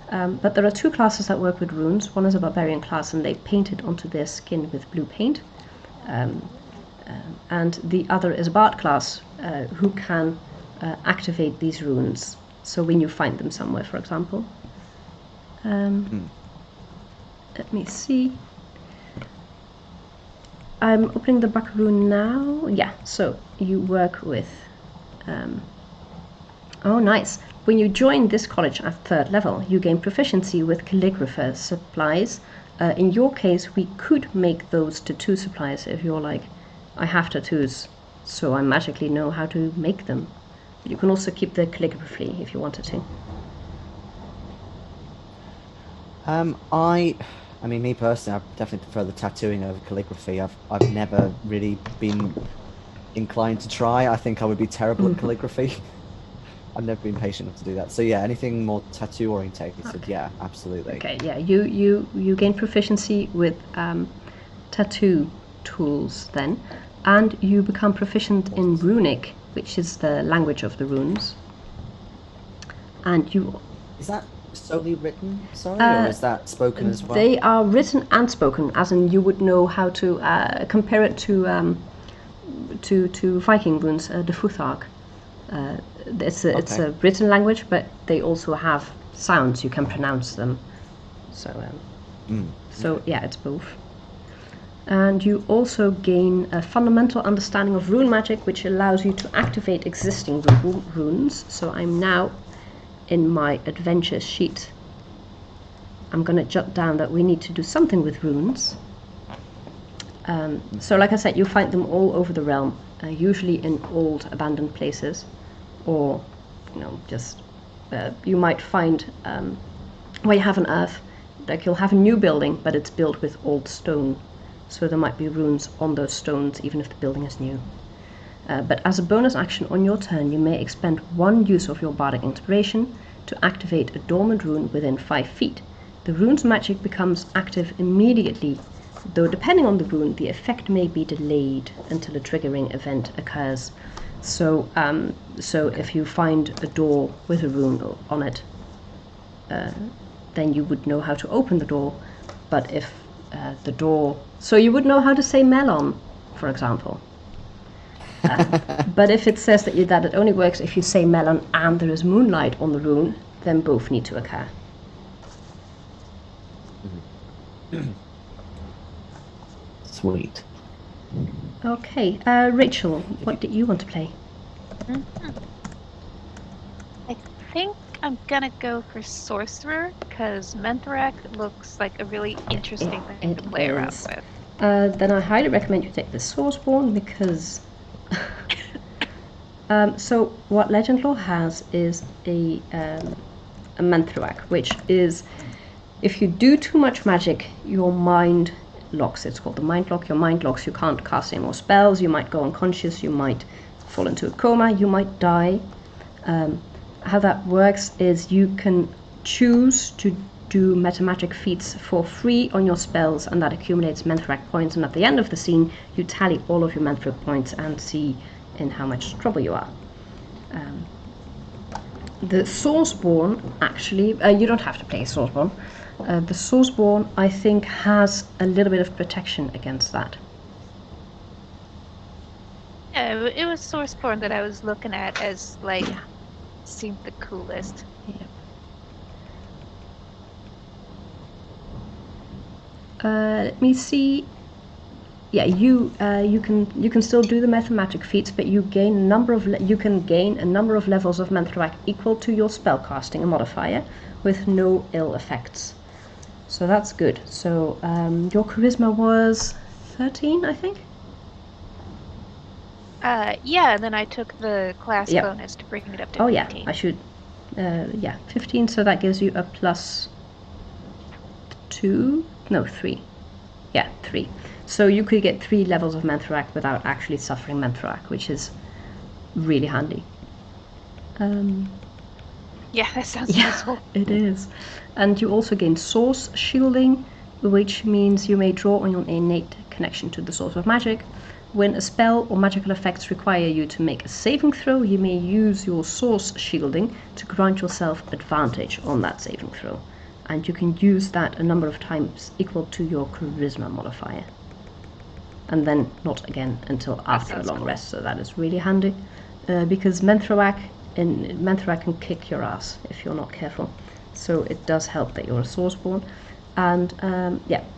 But there are 2 classes that work with runes. One is a barbarian class, and they paint it onto their skin with blue paint. And the other is a bard class, who can activate these runes. So when you find them somewhere, for example. Let me see. I'm opening the Buckaroon now. Yeah, so you work with... oh, nice. When you join this college at 3rd level, you gain proficiency with calligrapher supplies. In your case, we could make those tattoo supplies if you're like, I have tattoos, so I magically know how to make them. You can also keep the calligraphy if you wanted to. I mean, me personally, I definitely prefer the tattooing over calligraphy. I've never really been inclined to try. I think I would be terrible at calligraphy. I've never been patient enough to do that. So yeah, anything more tattoo orientated, yeah, absolutely. Okay, yeah, you gain proficiency with tattoo tools then, and you become proficient in runic, which is the language of the runes. And you... Is that solely written, or is that spoken as well? They are written and spoken, as in you would know how to compare it to Viking runes, the Futhark. It's a written language, but they also have sounds, you can pronounce them. So yeah, it's both. And you also gain a fundamental understanding of rune magic, which allows you to activate existing runes. So I'm now in my adventure sheet. I'm going to jot down that we need to do something with runes. So like I said, you find them all over the realm, usually in old abandoned places, or just you might find where you have an earth, like you'll have a new building, but it's built with old stone, so there might be runes on those stones even if the building is new. But as a bonus action on your turn, you may expend 1 use of your bardic inspiration to activate a dormant rune within 5 feet. The rune's magic becomes active immediately, though depending on the rune, the effect may be delayed until a triggering event occurs. So if you find a door with a rune on it, then you would know how to open the door. But if the door... So you would know how to say melon, for example. But if it says that it only works if you say melon and there is moonlight on the rune, then both need to occur. Sweet. Okay, Rachel, what did you want to play? I think I'm gonna go for Sorcerer, because Menthrak looks like a really interesting thing to play around with. Then I highly recommend you take the Sourceborn, because... so what Legendlore has is a Menthrak, which is... If you do too much magic, your mind locks. It's called the mind lock. Your mind locks. You can't cast any more spells. You might go unconscious. You might fall into a coma. You might die. How that works is you can choose to do metamagic feats for free on your spells, and that accumulates Menthrak points. And at the end of the scene, you tally all of your Menthrak points and see in how much trouble you are. The Sourceborn, actually, you don't have to play Sourceborn. The Sourceborn, I think, has a little bit of protection against that. Yeah, it was Sourceborn that I was looking at as, like, seemed the coolest. Yeah. Let me see. Yeah, you can still do the metamagic feats, but you gain a number of levels of Menthrak equal to your spellcasting modifier, with no ill effects. So that's good. So your charisma was 13, I think. Yeah, and then I took the class bonus to bring it up to 15. Oh yeah, I should. 15. So that gives you a plus 2. No, 3. Yeah, 3. So you could get 3 levels of Menthrak without actually suffering Menthrak, which is really handy. Yeah, that sounds useful. It is. And you also gain source shielding, which means you may draw on your innate connection to the source of magic. When a spell or magical effects require you to make a saving throw, you may use your source shielding to grant yourself advantage on that saving throw. And you can use that a number of times equal to your charisma modifier. And then not again until after a long rest, so that is really handy. Because Menthrak can kick your ass if you're not careful. So it does help that you're a Sourceborn. And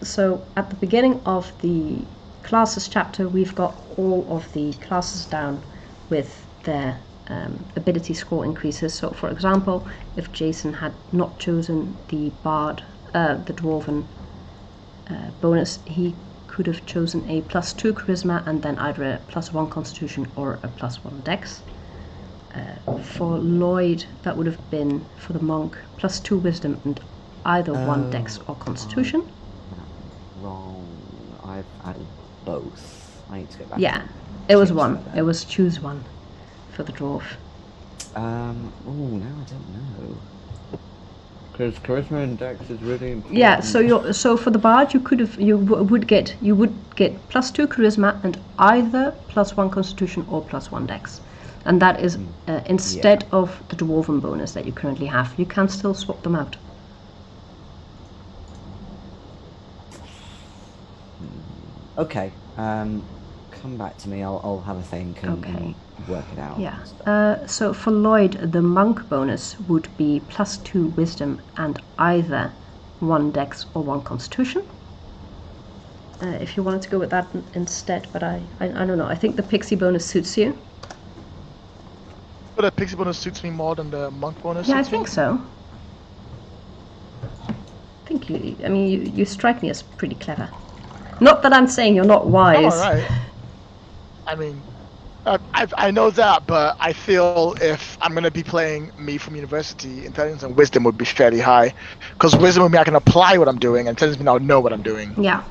so at the beginning of the classes chapter, we've got all of the classes down with their ability score increases. So for example, if Jason had not chosen the Bard, the Dwarven bonus, he could have chosen a +2 charisma and then either a +1 constitution or a +1 dex. For Lloyd, that would have been, for the monk, +2 wisdom and either 1 dex or constitution. Wrong. I've added both. I need to go back. Yeah, it was 1. It was choose 1 for the dwarf. Now I don't know. Because charisma and dex is really important. Yeah, so for the bard, you would get +2 charisma and either +1 constitution or +1 dex, and that is instead of the dwarven bonus that you currently have. You can still swap them out. Okay. Come back to me. I'll have a think and work it out. Yeah. So for Lloyd, the monk bonus would be +2 wisdom and either 1 dex or 1 constitution. If you wanted to go with that instead, but I don't know. I think the pixie bonus suits you. But the pixie bonus suits me more than the monk bonus. Yeah, I think so. I think you strike me as pretty clever. Not that I'm saying you're not wise. Oh, all right. I mean, I know that, but I feel if I'm going to be playing me from university, intelligence and wisdom would be fairly high. Because wisdom would mean I can apply what I'm doing, and intelligence means I'll know what I'm doing. Yeah.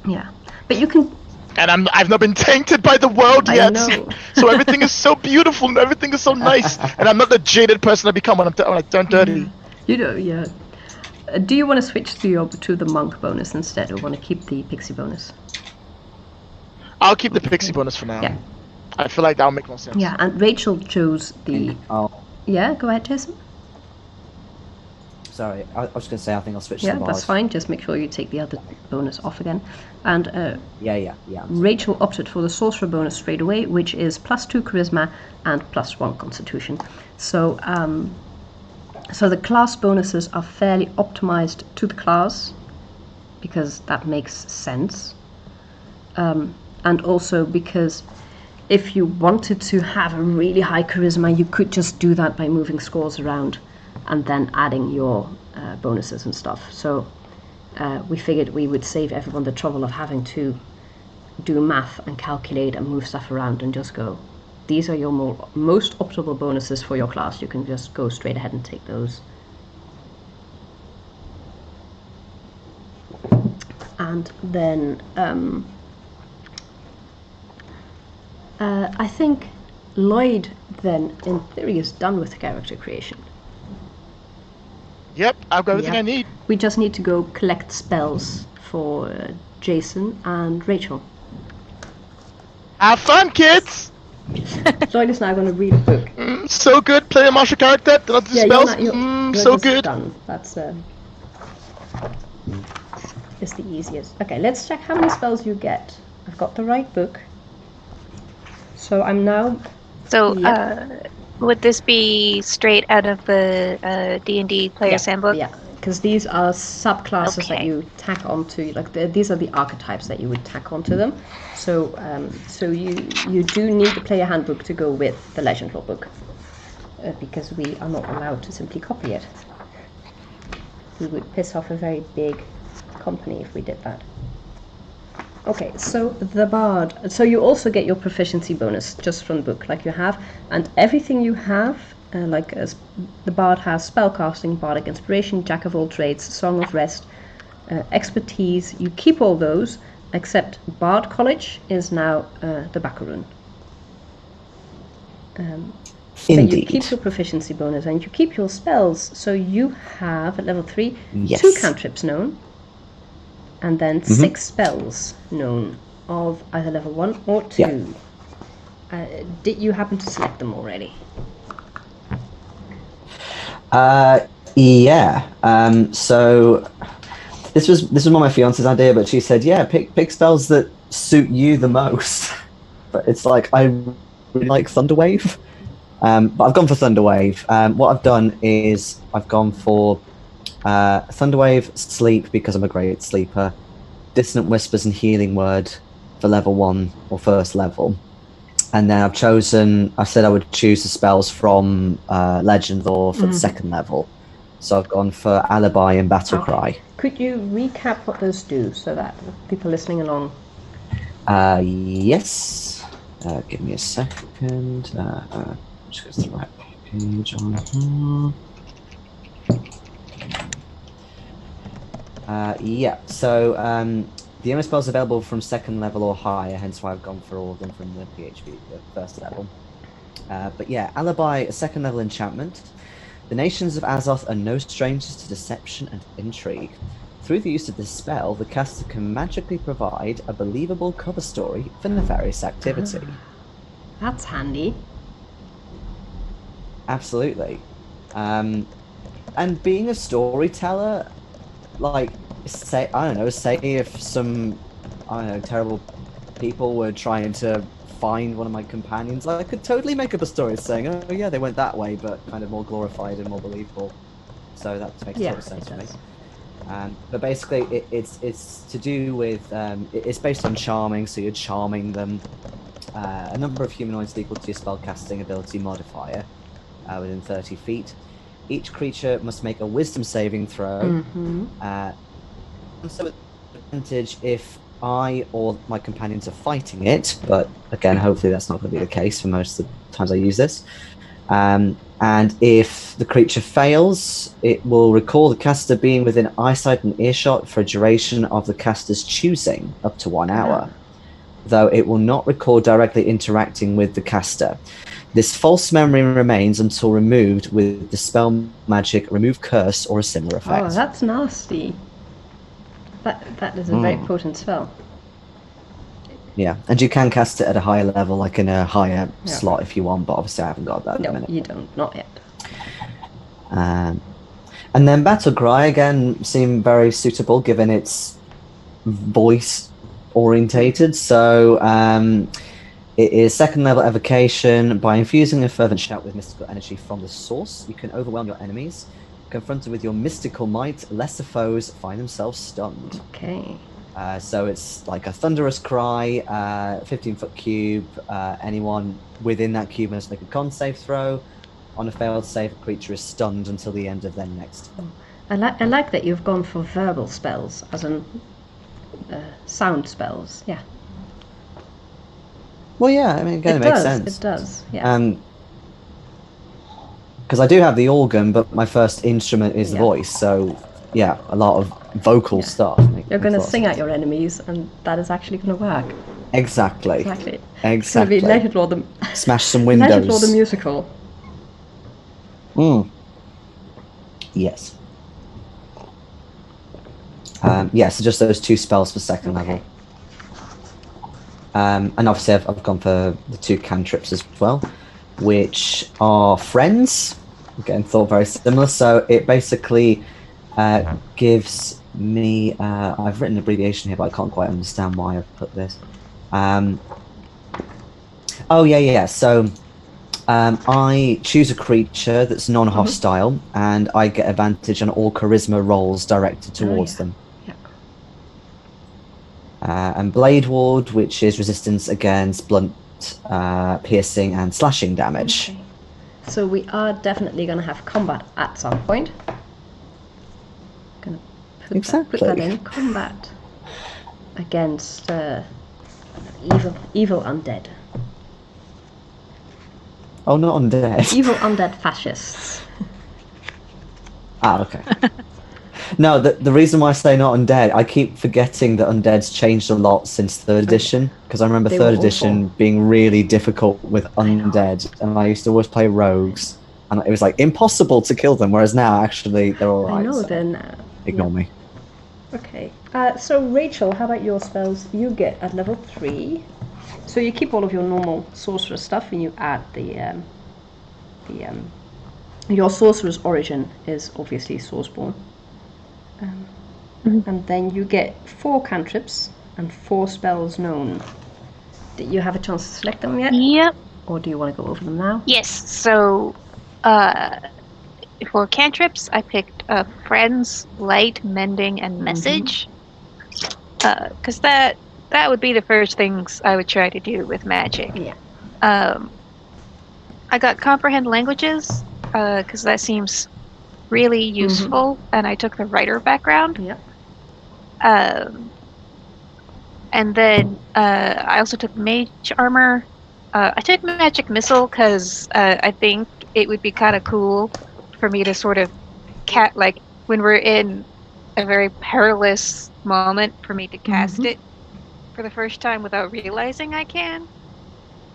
Yeah. But you can... And I've not been tainted by the world yet. Know. So everything is so beautiful and everything is so nice. And I'm not the jaded person I become when I turn 30. You know, yeah. Do you want to switch to the monk bonus instead, or want to keep the pixie bonus? I'll keep the pixie bonus for now. Yeah. I feel like that'll make more sense. Yeah, and Rachel chose the... Yeah, go ahead, Jason. Sorry, I was going to say I think I'll switch to the bars. Yeah, that's fine. Just make sure you take the other bonus off again. And Yeah. Rachel opted for the sorcerer bonus straight away, which is +2 charisma and +1 constitution. So so the class bonuses are fairly optimized to the class, because that makes sense. And also because if you wanted to have a really high charisma, you could just do that by moving scores around and then adding your bonuses and stuff. So we figured we would save everyone the trouble of having to do math and calculate and move stuff around and just go, these are your most optimal bonuses for your class. You can just go straight ahead and take those. And then I think Lloyd then, in theory, is done with character creation. Yep, I've got everything I need. We just need to go collect spells for Jason and Rachel. Have fun, kids! Lloyd is now going to read a book. So good, play a martial character, do not do spells. You're so good. Done. That's is the easiest. Okay, let's check how many spells you get. I've got the right book. So I'm now... So, would this be straight out of the D&D Player's Handbook? Yeah, because these are subclasses that you tack onto. Like these are the archetypes that you would tack onto them. So, so you do need the Player Handbook to go with the Legendlore book, because we are not allowed to simply copy it. We would piss off a very big company if we did that. Okay, so the bard. So you also get your proficiency bonus just from the book, like you have, and everything you have, the bard has spellcasting, bardic inspiration, jack of all trades, song of rest, expertise. You keep all those, except bard college is now the Baccaroon. Indeed. You keep your proficiency bonus and you keep your spells. So you have at level 3 Yes. 2 cantrips known. And then 6 spells known of either level 1 or 2. Yeah. Did you happen to select them already? Yeah. So this was one of my fiance's idea, but she said, "Yeah, pick spells that suit you the most." But it's like I really like Thunderwave, but I've gone for Thunderwave. What I've done is I've gone for Thunderwave, Sleep, because I'm a great sleeper, Dissonant Whispers and Healing Word for level 1 or first level. And then I said I would choose the spells from Legendlore for the second level. So I've gone for Alibi and Battle Cry. Could you recap what those do so that people listening along? Yes. Give me a second. Just go to the right page on yeah, so the only spells available from second level or higher, hence why I've gone for all of them from the PHP, the first level. But yeah, Alibi, a second level enchantment. The nations of Azoth are no strangers to deception and intrigue. Through the use of this spell, the caster can magically provide a believable cover story for nefarious activity. That's handy. Absolutely. And being a storyteller, like, say if some, terrible people were trying to find one of my companions, I could totally make up a story saying, oh yeah, they went that way, but kind of more glorified and more believable. So that makes total sense to me. But basically, it's to do with, it's based on charming, so you're charming them. A number of humanoids equal to your spellcasting ability modifier within 30 feet. Each creature must make a wisdom saving throw. So advantage if I or my companions are fighting it, but again, hopefully that's not going to be the case for most of the times I use this. And if the creature fails, it will recall the caster being within eyesight and earshot for a duration of the caster's choosing, up to 1 hour, though it will not recall directly interacting with the caster. This false memory remains until removed with the spell magic Remove Curse or a similar effect. Oh, that's nasty. That is a very potent spell. Yeah, and you can cast it at a higher level, like in a higher slot if you want, but obviously I haven't got that at the minute. No, you don't. Not yet. And then Battle Cry, again, seemed very suitable given its voice orientated. So it is second level evocation. By infusing a fervent shout with mystical energy from the source, you can overwhelm your enemies. Confronted with your mystical might, lesser foes find themselves stunned. Okay. So it's like a thunderous cry, 15-foot cube. Anyone within that cube must make a con save throw. On a failed save, a creature is stunned until the end of their next. I like that you've gone for verbal spells, as in sound spells. Yeah. Well, yeah, I mean, again, it makes sense. It does, yeah. Because I do have the organ, but my first instrument is the voice, so yeah, a lot of vocal stuff. You're going to sing at your enemies, and that is actually going to work. Exactly. It's going to be Legendlore the... Smash some windows. Legendlore the musical. Yes. So just those 2 spells for second level. And obviously I've gone for the 2 cantrips as well, which are friends. Again, thought very similar. So it basically gives me... I've written an abbreviation here, but I can't quite understand why I've put this. So I choose a creature that's non-hostile, and I get advantage on all charisma rolls directed towards them. And Blade Ward, which is resistance against blunt, piercing, and slashing damage. Okay. So we are definitely going to have combat at some point. Going to put that in. Combat against evil undead. Oh, not undead. Evil undead fascists. Okay. No, the reason why I say not undead, I keep forgetting that undead's changed a lot since 3rd edition, because I remember 3rd edition being really difficult with undead, and I used to always play rogues, and it was like impossible to kill them, whereas now actually they're alright. I know, so then... ignore me. Okay, so Rachel, how about your spells? You get at level 3, so you keep all of your normal sorcerer stuff, and you add your sorcerer's origin is obviously Sourceborn. And then you get 4 cantrips and 4 spells known. Did you have a chance to select them yet? Yep. Or do you want to go over them now? Yes. So, for cantrips, I picked Friends, Light, Mending, and Message. Because that would be the first things I would try to do with magic. Yeah. I got Comprehend Languages, because that seems really useful, and I took the writer background. Yep. And then I also took Mage Armor. I took Magic Missile because I think it would be kind of cool for me to sort of like when we're in a very perilous moment for me to cast it for the first time without realizing I can,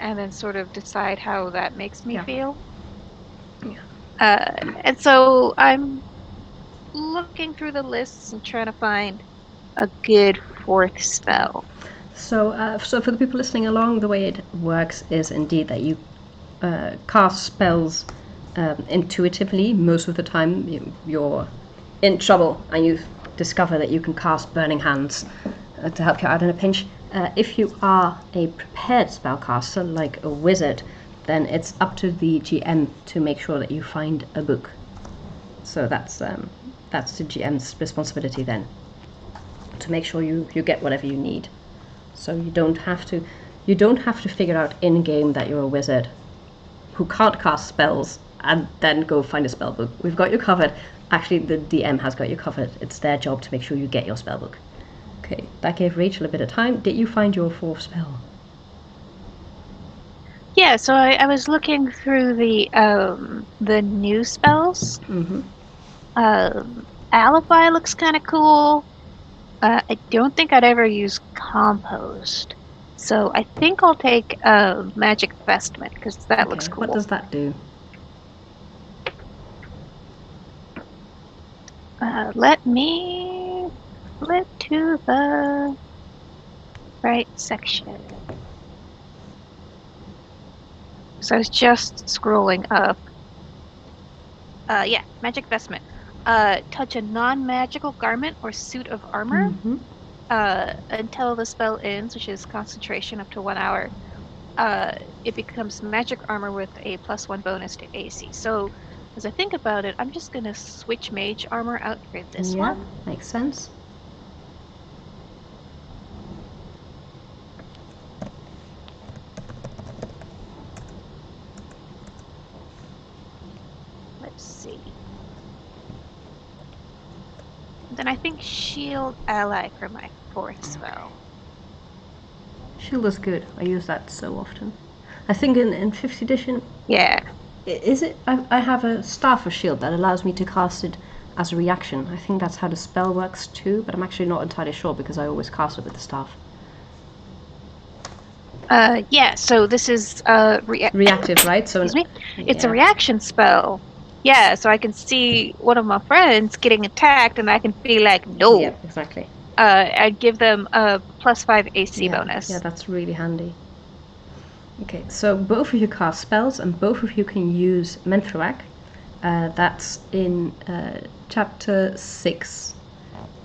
and then sort of decide how that makes me feel. And so I'm looking through the lists and trying to find a good 4th spell. So for the people listening along, the way it works is indeed that you cast spells intuitively. Most of the time you're in trouble and you discover that you can cast Burning Hands to help you out in a pinch. If you are a prepared spellcaster, like a wizard, then it's up to the GM to make sure that you find a book. So that's the GM's responsibility then, to make sure you get whatever you need. So you don't have to figure out in game that you're a wizard who can't cast spells and then go find a spell book. We've got you covered. Actually, the DM has got you covered. It's their job to make sure you get your spell book. Okay, that gave Rachel a bit of time. Did you find your 4th spell? Yeah, so I was looking through the new spells. Alibi looks kind of cool. I don't think I'd ever use Compost. So I think I'll take Magic Vestment, because that looks cool. What does that do? Let me flip to the right section. So I was just scrolling up. Magic Vestment. Touch a non-magical garment or suit of armor until the spell ends, which is concentration up to 1 hour. It becomes magic armor with a +1 bonus to AC. So, as I think about it, I'm just going to switch mage armor out for this one. Makes sense. Then I think Shield Ally for my 4th spell. Shield is good. I use that so often. I think in 5th edition... Yeah. Is it? I have a Staff of Shield that allows me to cast it as a reaction. I think that's how the spell works too, but I'm actually not entirely sure because I always cast it with the staff. Yeah, so this is reactive, right? So excuse me? It's a reaction spell. Yeah, so I can see one of my friends getting attacked and I can be like, no. Yeah, exactly. I'd give them a +5 AC bonus. Yeah, that's really handy. Okay, so both of you cast spells and both of you can use Menthroac. That's in chapter 6.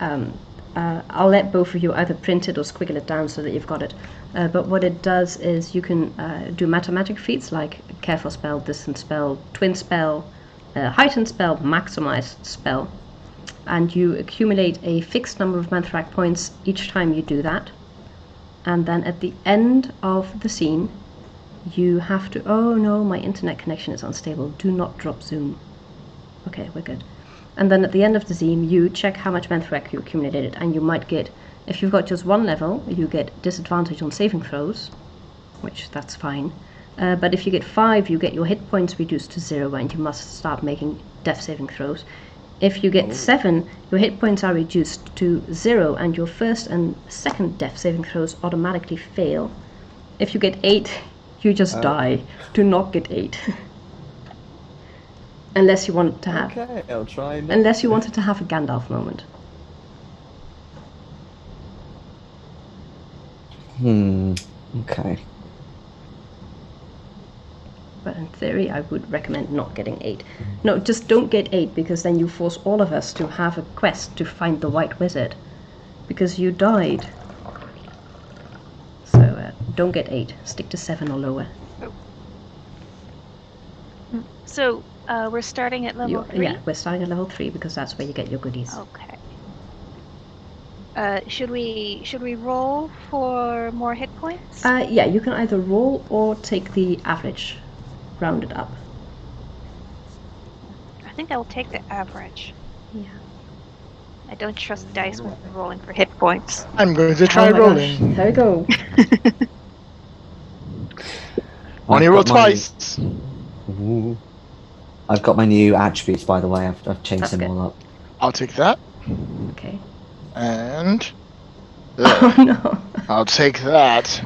I'll let both of you either print it or squiggle it down so that you've got it. But what it does is you can do magic feats like Careful Spell, Distant Spell, Twin Spell, Heightened Spell, Maximized Spell. And you accumulate a fixed number of Menthroac points each time you do that. And then at the end of the scene, you have to... Oh no, my internet connection is unstable. Do not drop Zoom. Okay, we're good. And then at the end of the scene, you check how much Menthroac you accumulated, and you might get... If you've got just 1 level, you get disadvantage on saving throws, which that's fine. But if you get 5, you get your hit points reduced to 0, and you must start making death saving throws. If you get 7, your hit points are reduced to 0, and your first and second death saving throws automatically fail. If you get 8, you just die. Do not get 8. Unless you want to have... Okay, I'll try. Unless you wanted to have a Gandalf moment. Okay. But in theory, I would recommend not getting 8. No, just don't get 8, because then you force all of us to have a quest to find the White Wizard. Because you died. So, don't get 8. Stick to 7 or lower. So, we're starting at level 3? Yeah, we're starting at level 3, because that's where you get your goodies. Okay. Should we roll for more hit points? Yeah, you can either roll or take the average, rounded up. I think I will take the average. Yeah. I don't trust dice when rolling for hit points. I'm going to try rolling. There we go. Only roll twice. Ooh. I've got my new attributes, by the way. I've changed them all up. I'll take that. Okay. And... Oh no. I'll take that.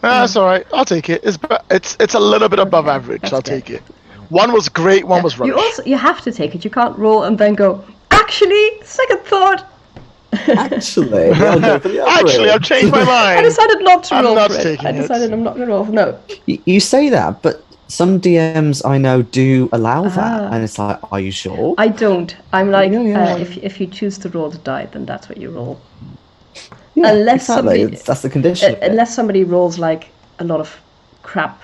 That's alright. I'll take it. It's a little bit above average. I'll take it. One was great, one was rubbish. You have to take it. You can't roll and then go, actually, second thought. Actually, I'll go for the average. Actually, I've changed my mind. I decided not to roll for it. Taking I decided I'm not going to roll for no. You say that, but some DMs I know do allow that, and it's like, are you sure? I don't. I'm like, Yeah. if you choose to roll the die, then that's what you roll. Yeah, Unless exactly. That's the condition. Unless somebody rolls like a lot of crap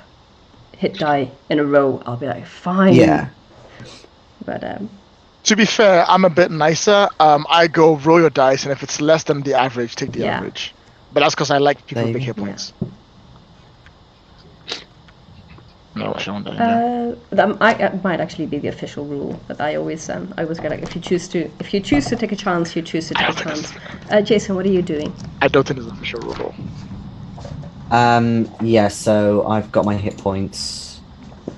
hit die in a row, I'll be like, fine. Yeah. But to be fair, I'm a bit nicer. I go roll your dice, and if it's less than the average, take the average. But that's because I like people with big hit points. No, that might actually be the official rule, but I always get like, if you choose to take a chance, you choose to take a chance. Jason, what are you doing? I don't think it's an official rule. Yeah, so I've got my hit points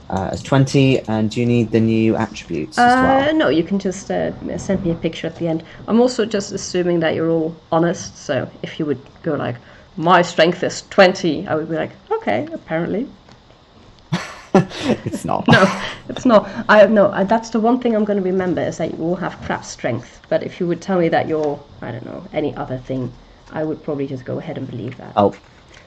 as 20, and do you need the new attributes as well? No, you can just send me a picture at the end. I'm also just assuming that you're all honest, so if you would go like, my strength is 20, I would be like, okay, apparently. It's not. No, it's not. That's the one thing I'm going to remember, is that you all have crap strength. But if you would tell me that you're, I don't know, any other thing, I would probably just go ahead and believe that. Oh.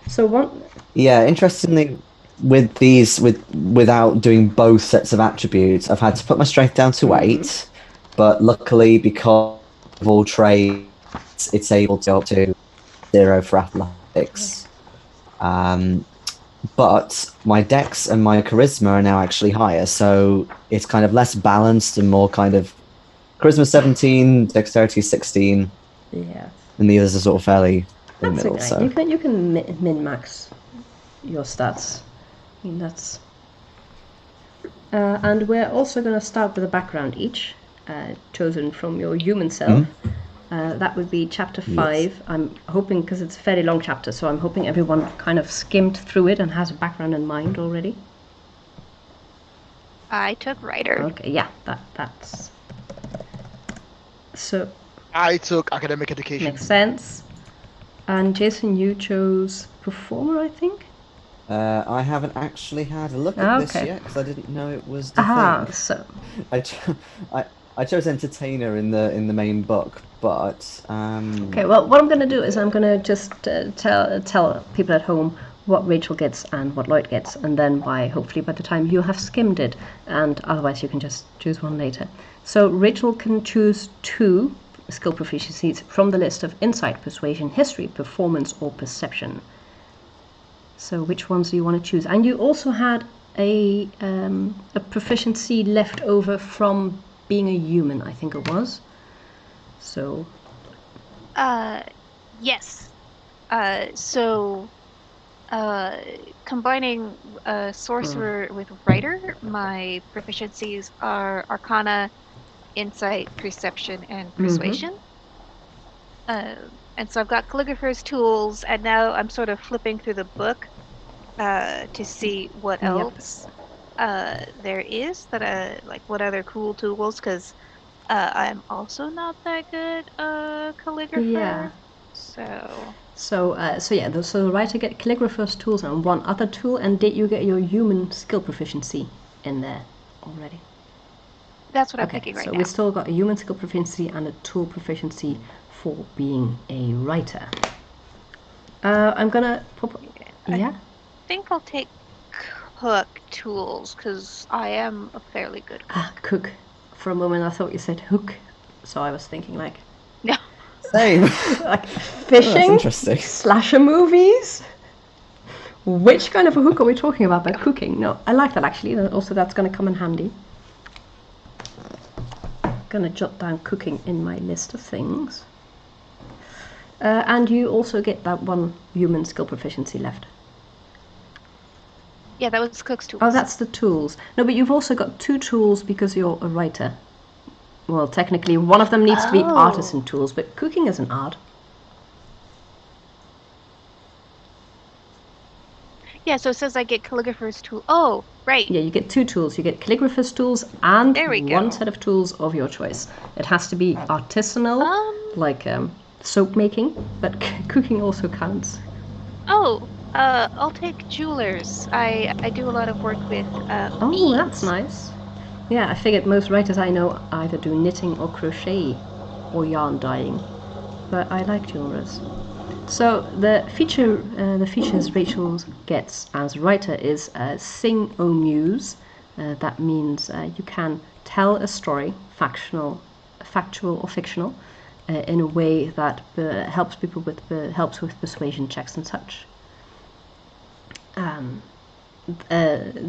So one. Yeah, interestingly, with these, without doing both sets of attributes, I've had to put my strength down to 8. But luckily, because of all trades, it's able to go up to 0 for athletics. But my dex and my charisma are now actually higher, so it's kind of less balanced and more kind of charisma 17, dexterity 16. Yeah. And the others are sort of fairly in the middle. Okay. So You can min-max your stats. I mean, that's. And we're also going to start with a background each, chosen from your human self. That would be chapter 5. Yes. I'm hoping, because it's a fairly long chapter, so I'm hoping everyone kind of skimmed through it and has a background in mind already. I took writer. Okay, yeah, that's... So... I took academic education. Makes sense. And Jason, you chose performer, I think? I haven't actually had a look at this Okay. yet because I didn't know it was the thing. So... I chose entertainer in the main book, but Okay, well, what I'm going to do is I'm going to just tell people at home what Rachel gets and what Lloyd gets, and then hopefully by the time you have skimmed it, and otherwise you can just choose one later. So Rachel can choose 2 skill proficiencies from the list of insight, persuasion, history, performance, or perception. So which ones do you want to choose? And you also had a proficiency left over from being a human, I think it was. So... Yes. Combining sorcerer with writer, my proficiencies are Arcana, Insight, Perception, and Persuasion. And so I've got calligrapher's tools, and now I'm sort of flipping through the book to see what else there is that like what other cool tools, because I'm also not that good calligrapher. Yeah. So the writer get calligrapher's tools and one other tool, and did you get your human skill proficiency in there already? That's what I'm thinking right now. So we still got a human skill proficiency and a tool proficiency for being a writer. I'm gonna I think I'll take cook tools because I am a fairly good cook. Cook. For a moment I thought you said hook, so I was thinking like... No. Same. Like fishing? Oh, interesting. Slasher movies? Which kind of a hook are we talking about? But cooking? No, I like that actually. Also, that's going to come in handy. Going to jot down cooking in my list of things. And you also get that one human skill proficiency left. Yeah, that was cook's tools. Oh, that's the tools. No, but you've also got 2 tools because you're a writer. Well, technically, one of them needs to be artisan tools, but cooking is an art. Yeah, so it says I get calligrapher's tool. Oh, right. Yeah, you get 2 tools. You get calligrapher's tools and one go. set of tools of your choice. It has to be artisanal, like soap making, but cooking also counts. I'll take jewelers. I do a lot of work with beads. That's nice. Yeah, I figured most writers I know either do knitting or crochet or yarn dyeing, but I like jewelers. So the features Rachel gets as writer is Sing O Muse. That means you can tell a story, factual or fictional, in a way that helps with persuasion checks and such.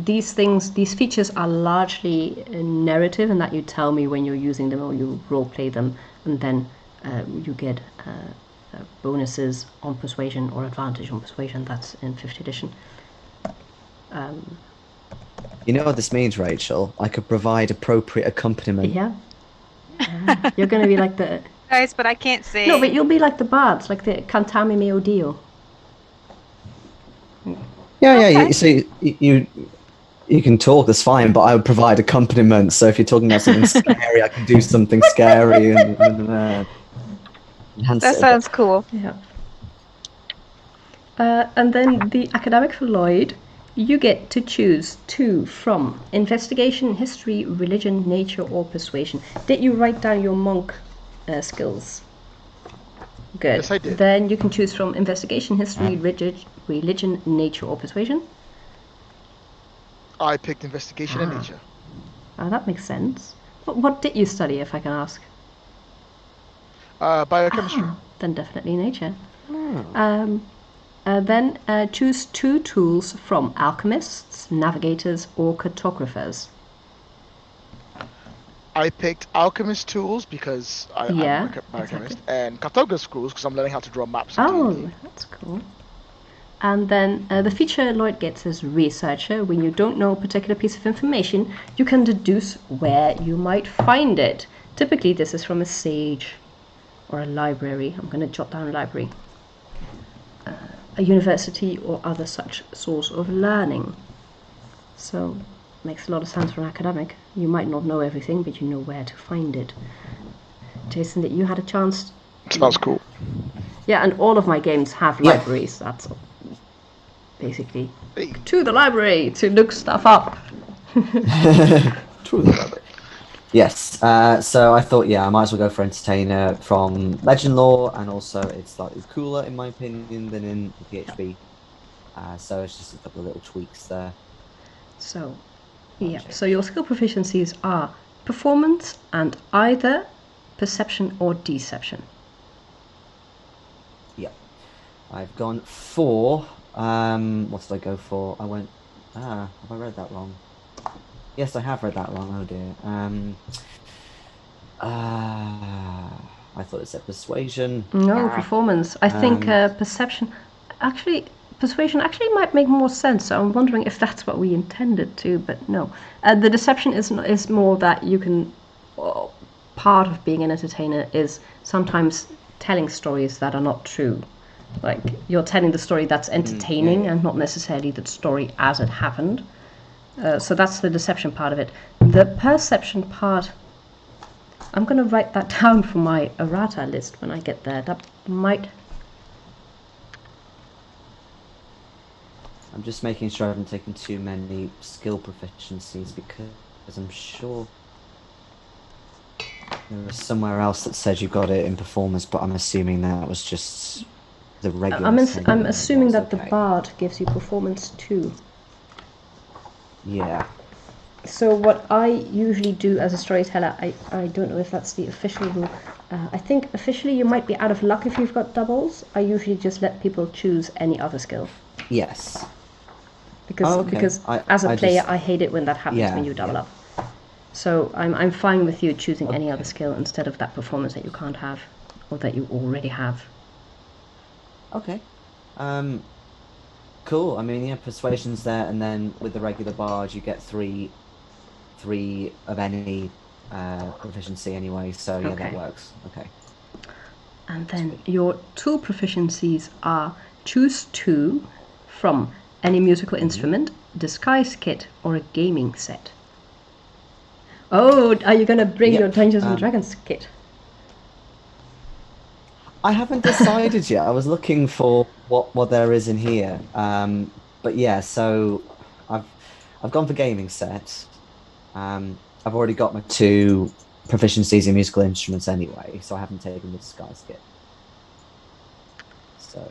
These features are largely narrative, in that you tell me when you're using them or you roleplay them, and then you get bonuses on persuasion or advantage on persuasion. That's in 5th edition. You know what this means, Rachel? I could provide appropriate accompaniment. Yeah. You're going to be like the... Guys, but I can't sing. No, but you'll be like the bards, like the Cantami Meo Dio. Yeah, okay. You can talk, that's fine, but I would provide accompaniment. So if you're talking about something scary, I can do something scary and that sounds cool. Yeah. And then the academic for Lloyd, you get to choose 2 from investigation, history, religion, nature, or persuasion. Did you write down your monk skills? Good. Yes, I did. Then you can choose from investigation, history, religion, nature, or persuasion. I picked investigation and nature. That makes sense. What did you study, if I can ask? Biochemistry. Then definitely nature. Then choose 2 tools from alchemists, navigators, or cartographers. I picked alchemist tools because I'm a biochemist, and cartographer tools because I'm learning how to draw maps. That's cool. And then the feature Lloyd gets is researcher. When you don't know a particular piece of information, you can deduce where you might find it. Typically, this is from a sage or a library. I'm going to jot down library. A university or other such source of learning. So, makes a lot of sense for an academic. You might not know everything, but you know where to find it. Jason, that you had a chance. Sounds cool. Yeah, and all of my games have libraries. That's basically to the library to look stuff up. To the library. Yes, so I thought, I might as well go for Entertainer from Legendlore, and also it's slightly cooler, in my opinion, than in PHP. So it's just a couple of little tweaks there. So, so your skill proficiencies are performance and either perception or deception. Yeah. I've gone for, what did I go for? I went, have I read that wrong? Yes, I have read that wrong. Oh dear. I thought it said persuasion. No, performance. I think perception. Actually, persuasion actually might make more sense. So I'm wondering if that's what we intended to, but no. The deception is more that you can. Part of being an entertainer is sometimes telling stories that are not true. Like you're telling the story that's entertaining and not necessarily the story as it happened. So that's the deception part of it. The perception part, I'm going to write that down for my errata list when I get there. That might... I'm just making sure I haven't taken too many skill proficiencies, because I'm sure there was somewhere else that said you got it in performance, but I'm assuming that was just the regular... I'm assuming that the Bard gives you performance too. Yeah. So what I usually do as a storyteller, I don't know if that's the official rule. I think officially you might be out of luck if you've got doubles. I usually just let people choose any other skill. Yes. Because as a player, I hate it when that happens when you double up. So I'm fine with you choosing any other skill instead of that performance that you can't have or that you already have. Okay. Cool. I mean, persuasion's there, and then with the regular bard, you get three of any proficiency anyway. So that works. Okay. And then your tool proficiencies are choose 2 from any musical instrument, disguise kit, or a gaming set. Oh, are you gonna bring your Dungeons and Dragons kit? I haven't decided yet. I was looking for what there is in here. But yeah, so I've gone for gaming set. I've already got my 2 proficiencies in musical instruments anyway, so I haven't taken the disguise kit. So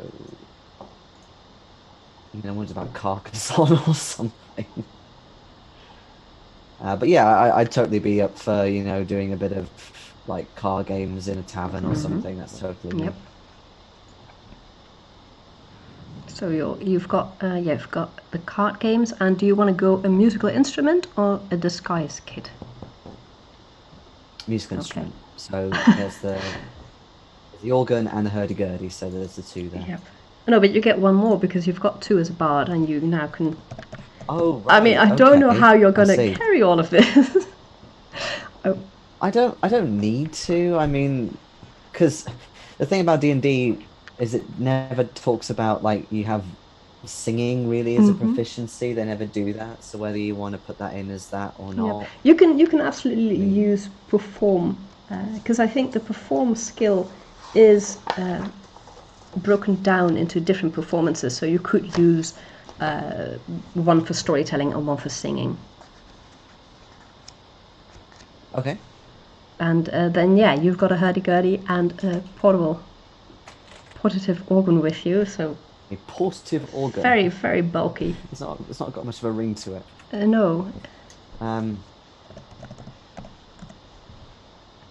one's about Carcassonne or something. But yeah, I'd totally be up for doing a bit of like car games in a tavern or something. That's totally me. So you've got the card games, and do you want to go a musical instrument or a disguise kit? Musical instrument. So there's the organ and the hurdy-gurdy, so there's the 2 there. Yep. No, but you get one more because you've got 2 as a bard, and you now can... Oh, right. I mean, I don't know how you're going to carry all of this. I don't need to. I mean, because the thing about D&D is it never talks about, like, you have singing really as a proficiency. They never do that. So whether you want to put that in as that or not. You can absolutely use perform, because I think the perform skill is broken down into different performances. So you could use one for storytelling and one for singing. Okay. And then you've got a hurdy-gurdy and a portative organ with you, so a portative organ. Very, very bulky. It's not got much of a ring to it. No.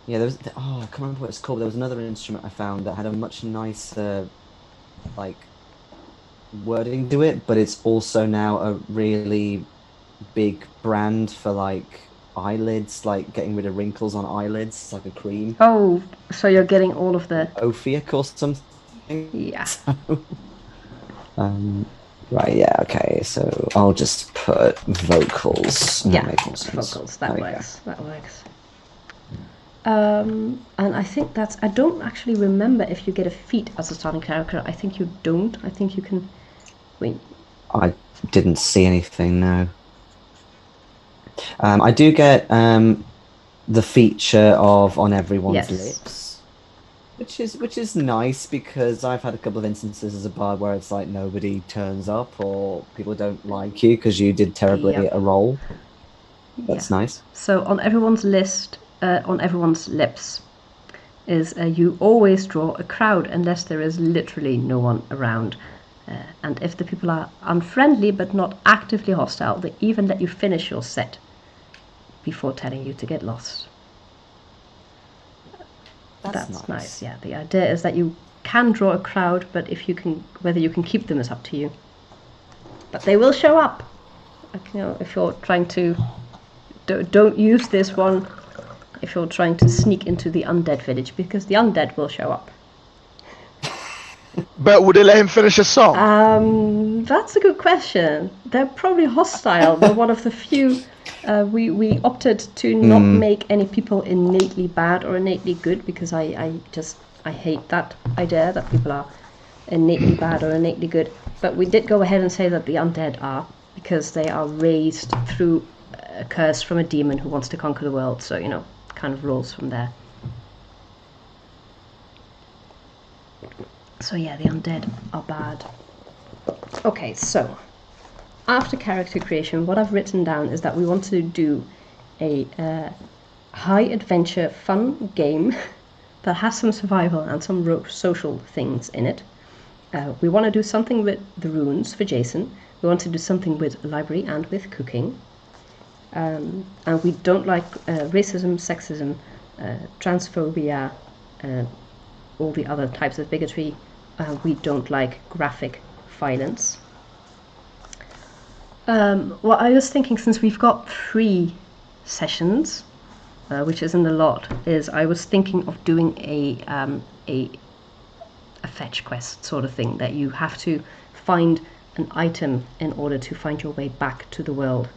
Yeah, there was. I can't remember what it's called. There was another instrument I found that had a much nicer, like, wording to it, but it's also now a really big brand for like eyelids, like getting rid of wrinkles on eyelids. It's like a cream. Oh, so you're getting all of the Ophiac or something. Yeah. So, right. Yeah. Okay. So I'll just put vocals. Yeah. Vocals. That works. And I think I don't actually remember if you get a feat as a starting character. I think you don't. I think you can... Wait. I didn't see anything, no. I do get the feature of on everyone's lips, which is nice, because I've had a couple of instances as a bard where it's like nobody turns up or people don't like you because you did terribly at a roll. That's nice. So on everyone's list, on everyone's lips, is you always draw a crowd unless there is literally no one around. And if the people are unfriendly but not actively hostile, they even let you finish your set before telling you to get lost. That's nice. Yeah, the idea is that you can draw a crowd, but whether you can keep them is up to you. But they will show up. Like, if you're trying to... Don't use this one if you're trying to sneak into the undead village, because the undead will show up. But would they let him finish his song? That's a good question. They're probably hostile. They're one of the few. We opted to not make any people innately bad or innately good, because I hate that idea that people are innately bad or innately good. But we did go ahead and say that the undead are, because they are raised through a curse from a demon who wants to conquer the world. So, kind of rolls from there. So yeah, the undead are bad. Okay, so after character creation, what I've written down is that we want to do a high adventure fun game that has some survival and some social things in it. We want to do something with the runes for Jason. We want to do something with library and with cooking. And we don't like racism, sexism, transphobia, all the other types of bigotry. We don't like graphic violence. What I was thinking, since we've got 3 sessions, which isn't a lot, is I was thinking of doing a fetch quest sort of thing, that you have to find an item in order to find your way back to the world.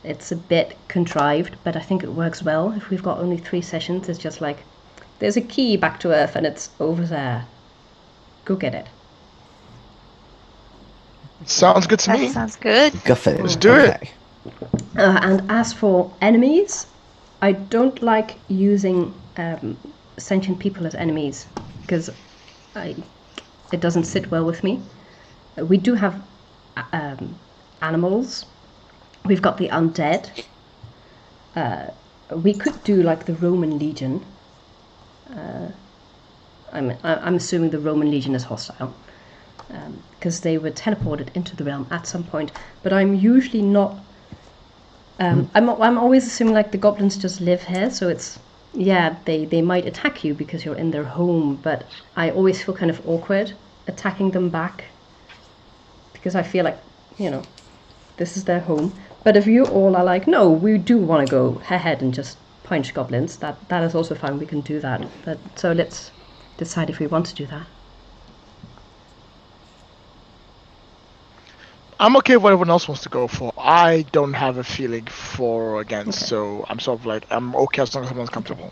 It's a bit contrived, but I think it works well. If we've got only 3 sessions, it's just like, there's a key back to Earth and it's over there. Go get it. Sounds good to me. That sounds good. Go for it. Let's do it. And as for enemies, I don't like using sentient people as enemies, because it doesn't sit well with me. We do have animals. We've got the undead. We could do like the Roman Legion. I'm assuming the Roman Legion is hostile, because they were teleported into the realm at some point. But I'm usually not. I'm always assuming like the goblins just live here, so it's they might attack you because you're in their home. But I always feel kind of awkward attacking them back, because I feel like this is their home. But if you all are like, no, we do want to go ahead and just punch goblins, that is also fine. We can do that. But so let's decide if we want to do that. I'm okay with what everyone else wants to go for. I don't have a feeling for or against, so I'm sort of like, I'm okay as long as everyone's comfortable.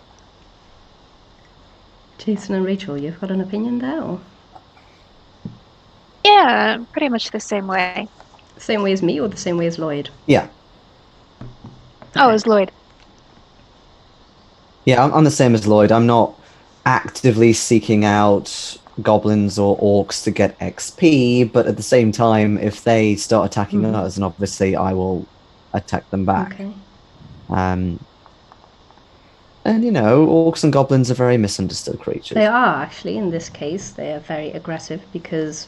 Jason and Rachel, you've got an opinion there? Or? Yeah, pretty much the same way. Same way as me, or the same way as Lloyd? Yeah. Oh, as Lloyd. Yeah, I'm the same as Lloyd. I'm not actively seeking out goblins or orcs to get XP, but at the same time, if they start attacking us, then obviously I will attack them back. Okay. And orcs and goblins are very misunderstood creatures. They are, actually. In this case, they are very aggressive because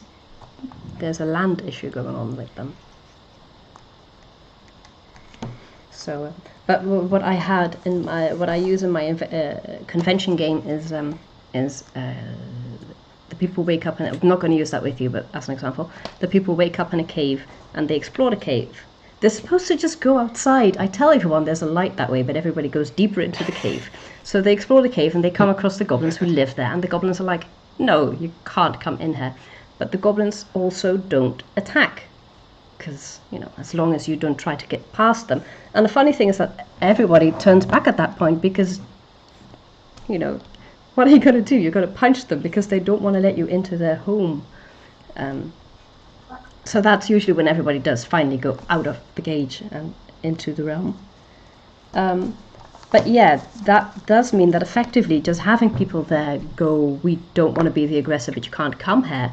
there's a land issue going on with them. So, but what I had in what I use in my convention game is the people wake up, and I'm not going to use that with you, but as an example, the people wake up in a cave and they explore the cave. They're supposed to just go outside. I tell everyone there's a light that way, but everybody goes deeper into the cave. So they explore the cave and they come across the goblins who live there, and the goblins are like, no, you can't come in here. But the goblins also don't attack, because, as long as you don't try to get past them. And the funny thing is that everybody turns back at that point, because you know, what are you going to do? You're going to punch them because they don't want to let you into their home. So that's usually when everybody does finally go out of the cage and into the realm. But yeah, that does mean that effectively just having people there go, we don't want to be the aggressor, but you can't come here,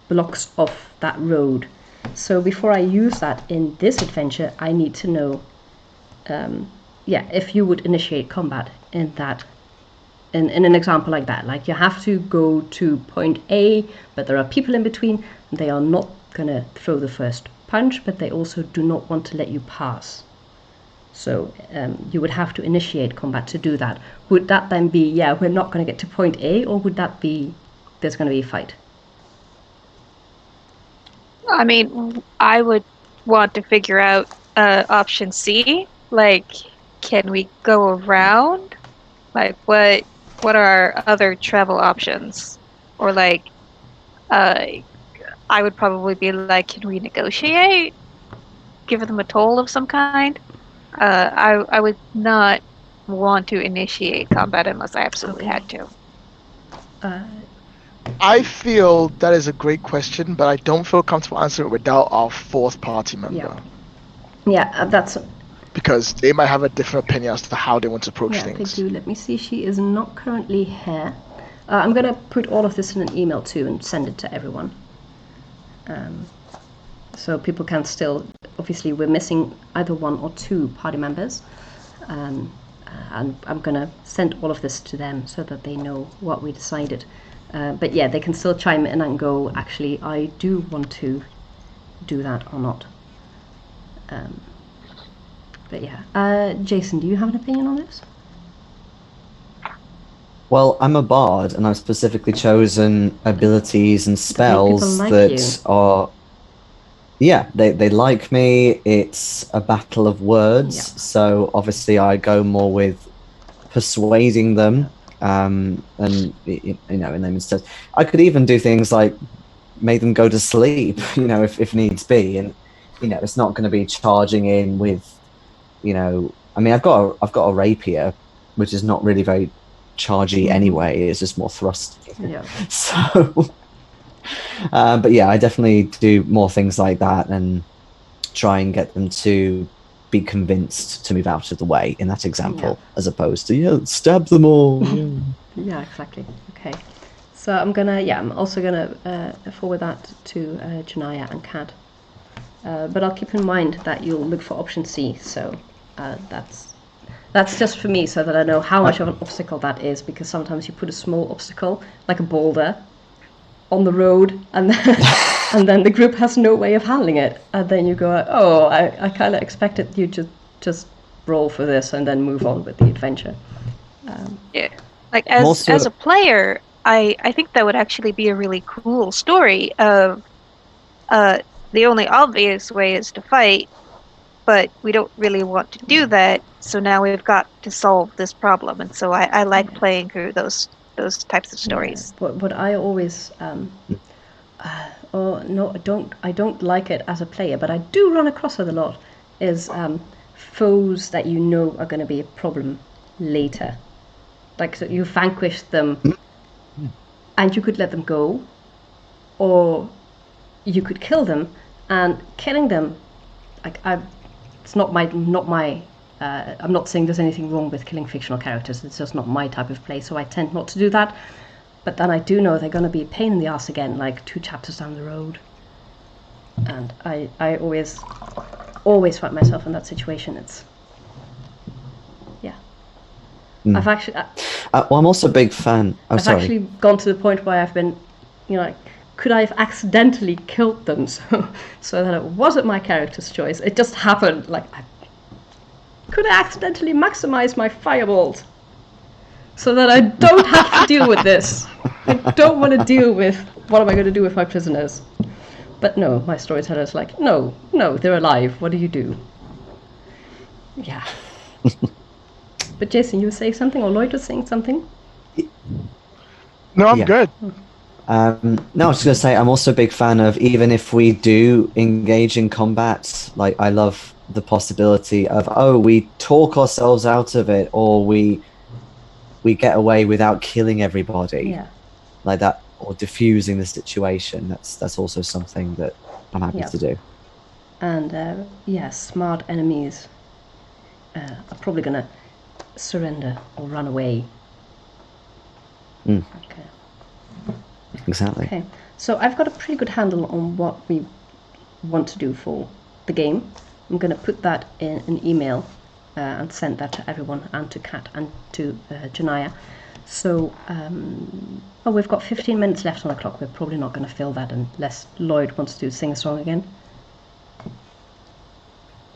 blocks off that road. So before I use that in this adventure, I need to know, if you would initiate combat in that, in an example like that. Like, you have to go to point A, but there are people in between. They are not going to throw the first punch, but they also do not want to let you pass. So you would have to initiate combat to do that. Would that then be, we're not going to get to point A, or would that be, there's going to be a fight? I mean, I would want to figure out option C. Like, can we go around? Like, what are our other travel options? Or like, I would probably be like, can we negotiate? Give them a toll of some kind? I would not want to initiate combat unless I absolutely had to. I feel that is a great question, but I don't feel comfortable answering it without our fourth party member. Yeah, that's... Because they might have a different opinion as to how they want to approach things. They do. Let me see. She is not currently here. I'm going to put all of this in an email too and send it to everyone. So people can still... Obviously, we're missing either one or two party members. And I'm going to send all of this to them so that they know what we decided. But yeah, they can still chime in and go, actually, I do want to do that or not. But yeah. Jason, do you have an opinion on this? Well, I'm a bard, and I've specifically chosen abilities and spells that are... Yeah, they like me. It's a battle of words, so obviously I go more with persuading them, and in them instead. I could even do things like make them go to sleep, if needs be, and it's not going to be charging in with, I mean, I've got a rapier, which is not really very chargy anyway. It's just more thrust. Yeah. So. But yeah, I definitely do more things like that and try and get them to be convinced to move out of the way in that example, as opposed to stab them all. Yeah, exactly. Okay, so I'm also gonna forward that to Janaya and Kat, but I'll keep in mind that you'll look for option C. So that's just for me, so that I know how much of an obstacle that is, because sometimes you put a small obstacle like a boulder on the road, and then the group has no way of handling it, and then you go, oh, I kind of expected you to just roll for this and then move on with the adventure. Like as a player, I think that would actually be a really cool story of the only obvious way is to fight, but we don't really want to do that, so now we've got to solve this problem, and so I like playing through those types of stories. Yeah, but I always I don't like it as a player, but I do run across it a lot, is foes that are going to be a problem later. Like, so you vanquish them and you could let them go, or you could kill them, and killing them, like, it's not my I'm not saying there's anything wrong with killing fictional characters, it's just not my type of play, so I tend not to do that. But then I do know they're going to be a pain in the ass again, like 2 chapters down the road. And I always find myself in that situation. It's... Yeah. I've actually... well, I'm also a big fan... I've actually gone to the point where I've been, could I have accidentally killed them so that it wasn't my character's choice? It just happened, like... Could I accidentally maximize my fireballs so that I don't have to deal with this? I don't want to deal with what am I going to do with my prisoners. But no, my storyteller's like, no, they're alive. What do you do? Yeah. But Jason, you were saying something, or Lloyd was saying something? No, I'm good. No, I was just going to say, I'm also a big fan of, even if we do engage in combat, like, I love the possibility of, we talk ourselves out of it, or we we get away without killing everybody, Yeah. like that, or diffusing the situation. That's also something that I'm happy to do. And smart enemies are probably gonna surrender or run away. Okay. Exactly. Okay. So I've got a pretty good handle on what we want to do for the game. I'm gonna put that in an email and send that to everyone, and to Kat and to Janaya. So, we've got 15 minutes left on the clock. We're probably not going to fill that unless Lloyd wants to sing a song again.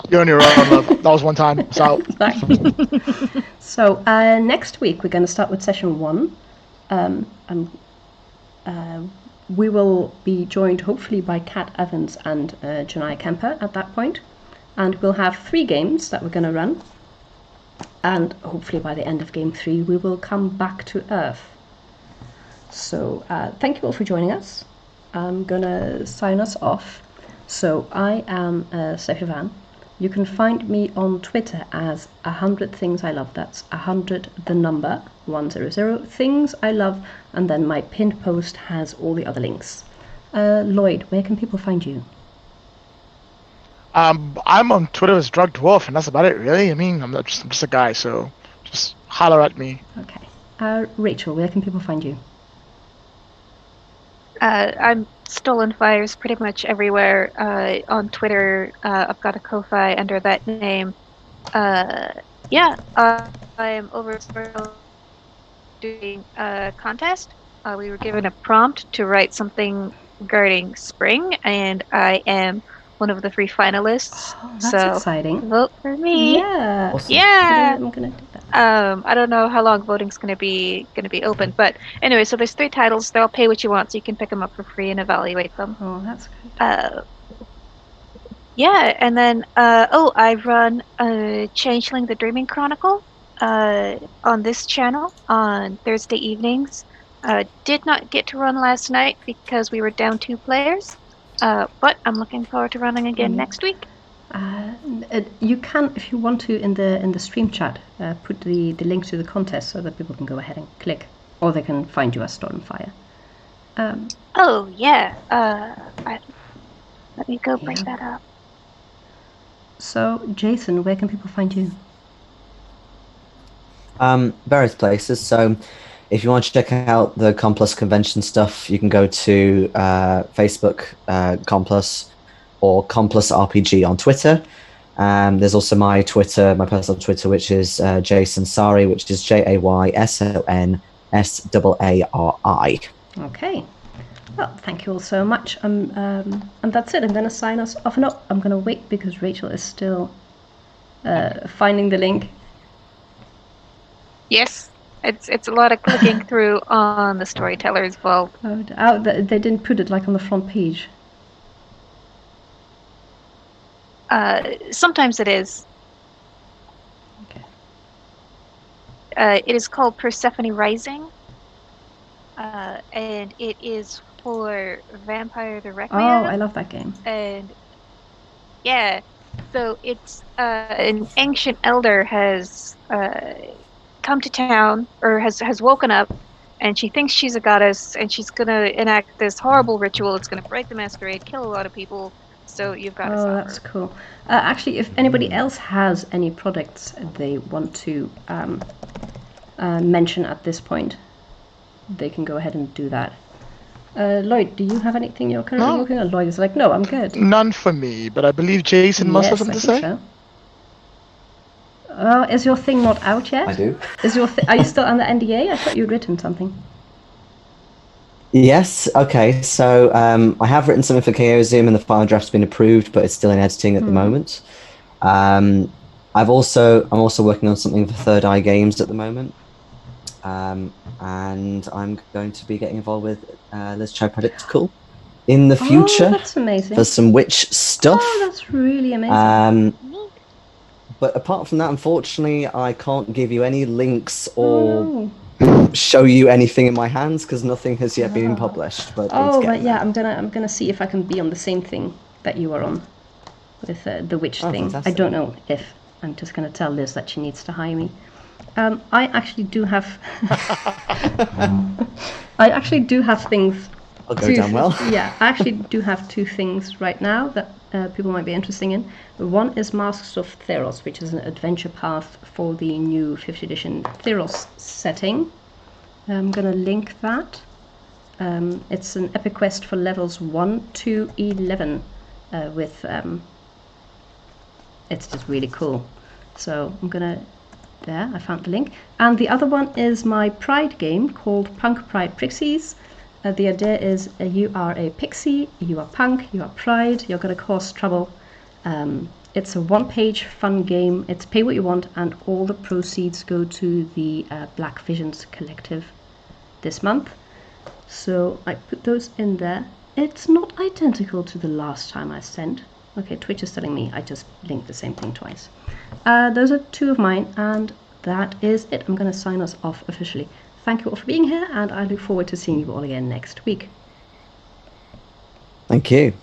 You're on your own, love. That was one time. It's out. So, next week we're going to start with session 1. We will be joined hopefully by Kat Evans and Janaya Kemper at that point. And we'll have 3 games that we're going to run. And hopefully by the end of game 3 we will come back to Earth. So thank you all for joining us. I'm gonna sign us off. So I am Steffie Vaan. You can find me on Twitter as 100 Things I Love. That's 100 the number 100 things I love, and then my pinned post has all the other links. Lloyd, where can people find you? I'm on Twitter as Drug Dwarf, and that's about it, really. I mean, I'm just a guy, so just holler at me. Okay. Rachel, where can people find you? I'm Stolen Fires pretty much everywhere. On Twitter, I've got a Ko-Fi under that name. I am over doing a contest. We were given a prompt to write something regarding spring, and I am one of the 3 finalists. Oh, that's exciting. Vote for me. Yeah. Awesome. Yeah. I'm gonna do that. I don't know how long voting's gonna be open, but anyway, so there's 3 titles. They'll pay what you want, so you can pick them up for free and evaluate them. Oh, that's good. Yeah, and then I run Changeling: The Dreaming Chronicle on this channel on Thursday evenings. Did not get to run last night because we were down 2 players, but I'm looking forward to running again next week. You can, if you want to, in the stream chat, put the link to the contest so that people can go ahead and click, or they can find you as Stormfire. Let me go bring that up. So, Jason, where can people find you? Various places. So, if you want to check out the Complus convention stuff, you can go to Facebook, Complus, or Complus RPG on Twitter. There's also my personal Twitter, which is Jason Sari, which is JaysonSari. Okay. Well, thank you all so much. And that's it. I'm going to sign us off. No, I'm going to wait because Rachel is still finding the link. Yes, it's a lot of clicking through on the Storyteller as well. Oh, they didn't put it like on the front page. Sometimes it is. Okay. It is called Persephone Rising, and it is for Vampire the Requiem. Oh, I love that game. And yeah, so it's an ancient elder has come to town, or has woken up, and she thinks she's a goddess, and she's gonna enact this horrible ritual. It's gonna break the masquerade, kill a lot of people. So you've got to stop her. That's cool. Actually, if anybody else has any products they want to mention at this point, they can go ahead and do that. Lloyd, do you have anything you're currently working on? Lloyd is like, no, I'm good. None for me, but I believe Jason must have something to say. So. Is your thing not out yet? I do. Are you still under NDA? I thought you'd written something. Yes. Okay. So I have written something for Chaosium, and the final draft's been approved, but it's still in editing at the moment. I'm also working on something for Third Eye Games at the moment, and I'm going to be getting involved with Let's Try Predictable in the future. Oh, that's amazing. For some witch stuff. Oh, that's really amazing. But apart from that, unfortunately, I can't give you any links or show you anything in my hands because nothing has yet been published. But yeah, I'm gonna see if I can be on the same thing that you are on with the witch thing. Fantastic. I don't know if. I'm just gonna tell Liz that she needs to hire me. I actually do have. I actually do have things. I'll go down well. Yeah, I actually do have 2 things right now that people might be interested in. One is Masks of Theros, which is an adventure path for the new 5th edition Theros setting. I'm going to link that. It's an epic quest for levels 1 to 11 with... it's just really cool. So I'm going to... There, I found the link. And the other one is my Pride game called Punk Pride Pixies. The idea is you are a pixie, you are punk, you are pride, you're going to cause trouble. It's a 1-page fun game. It's pay what you want, and all the proceeds go to the Black Visions Collective this month. So I put those in there. It's not identical to the last time I sent. Okay, Twitch is telling me I just linked the same thing twice. Those are 2 of mine, and that is it. I'm going to sign us off officially. Thank you all for being here, and I look forward to seeing you all again next week. Thank you.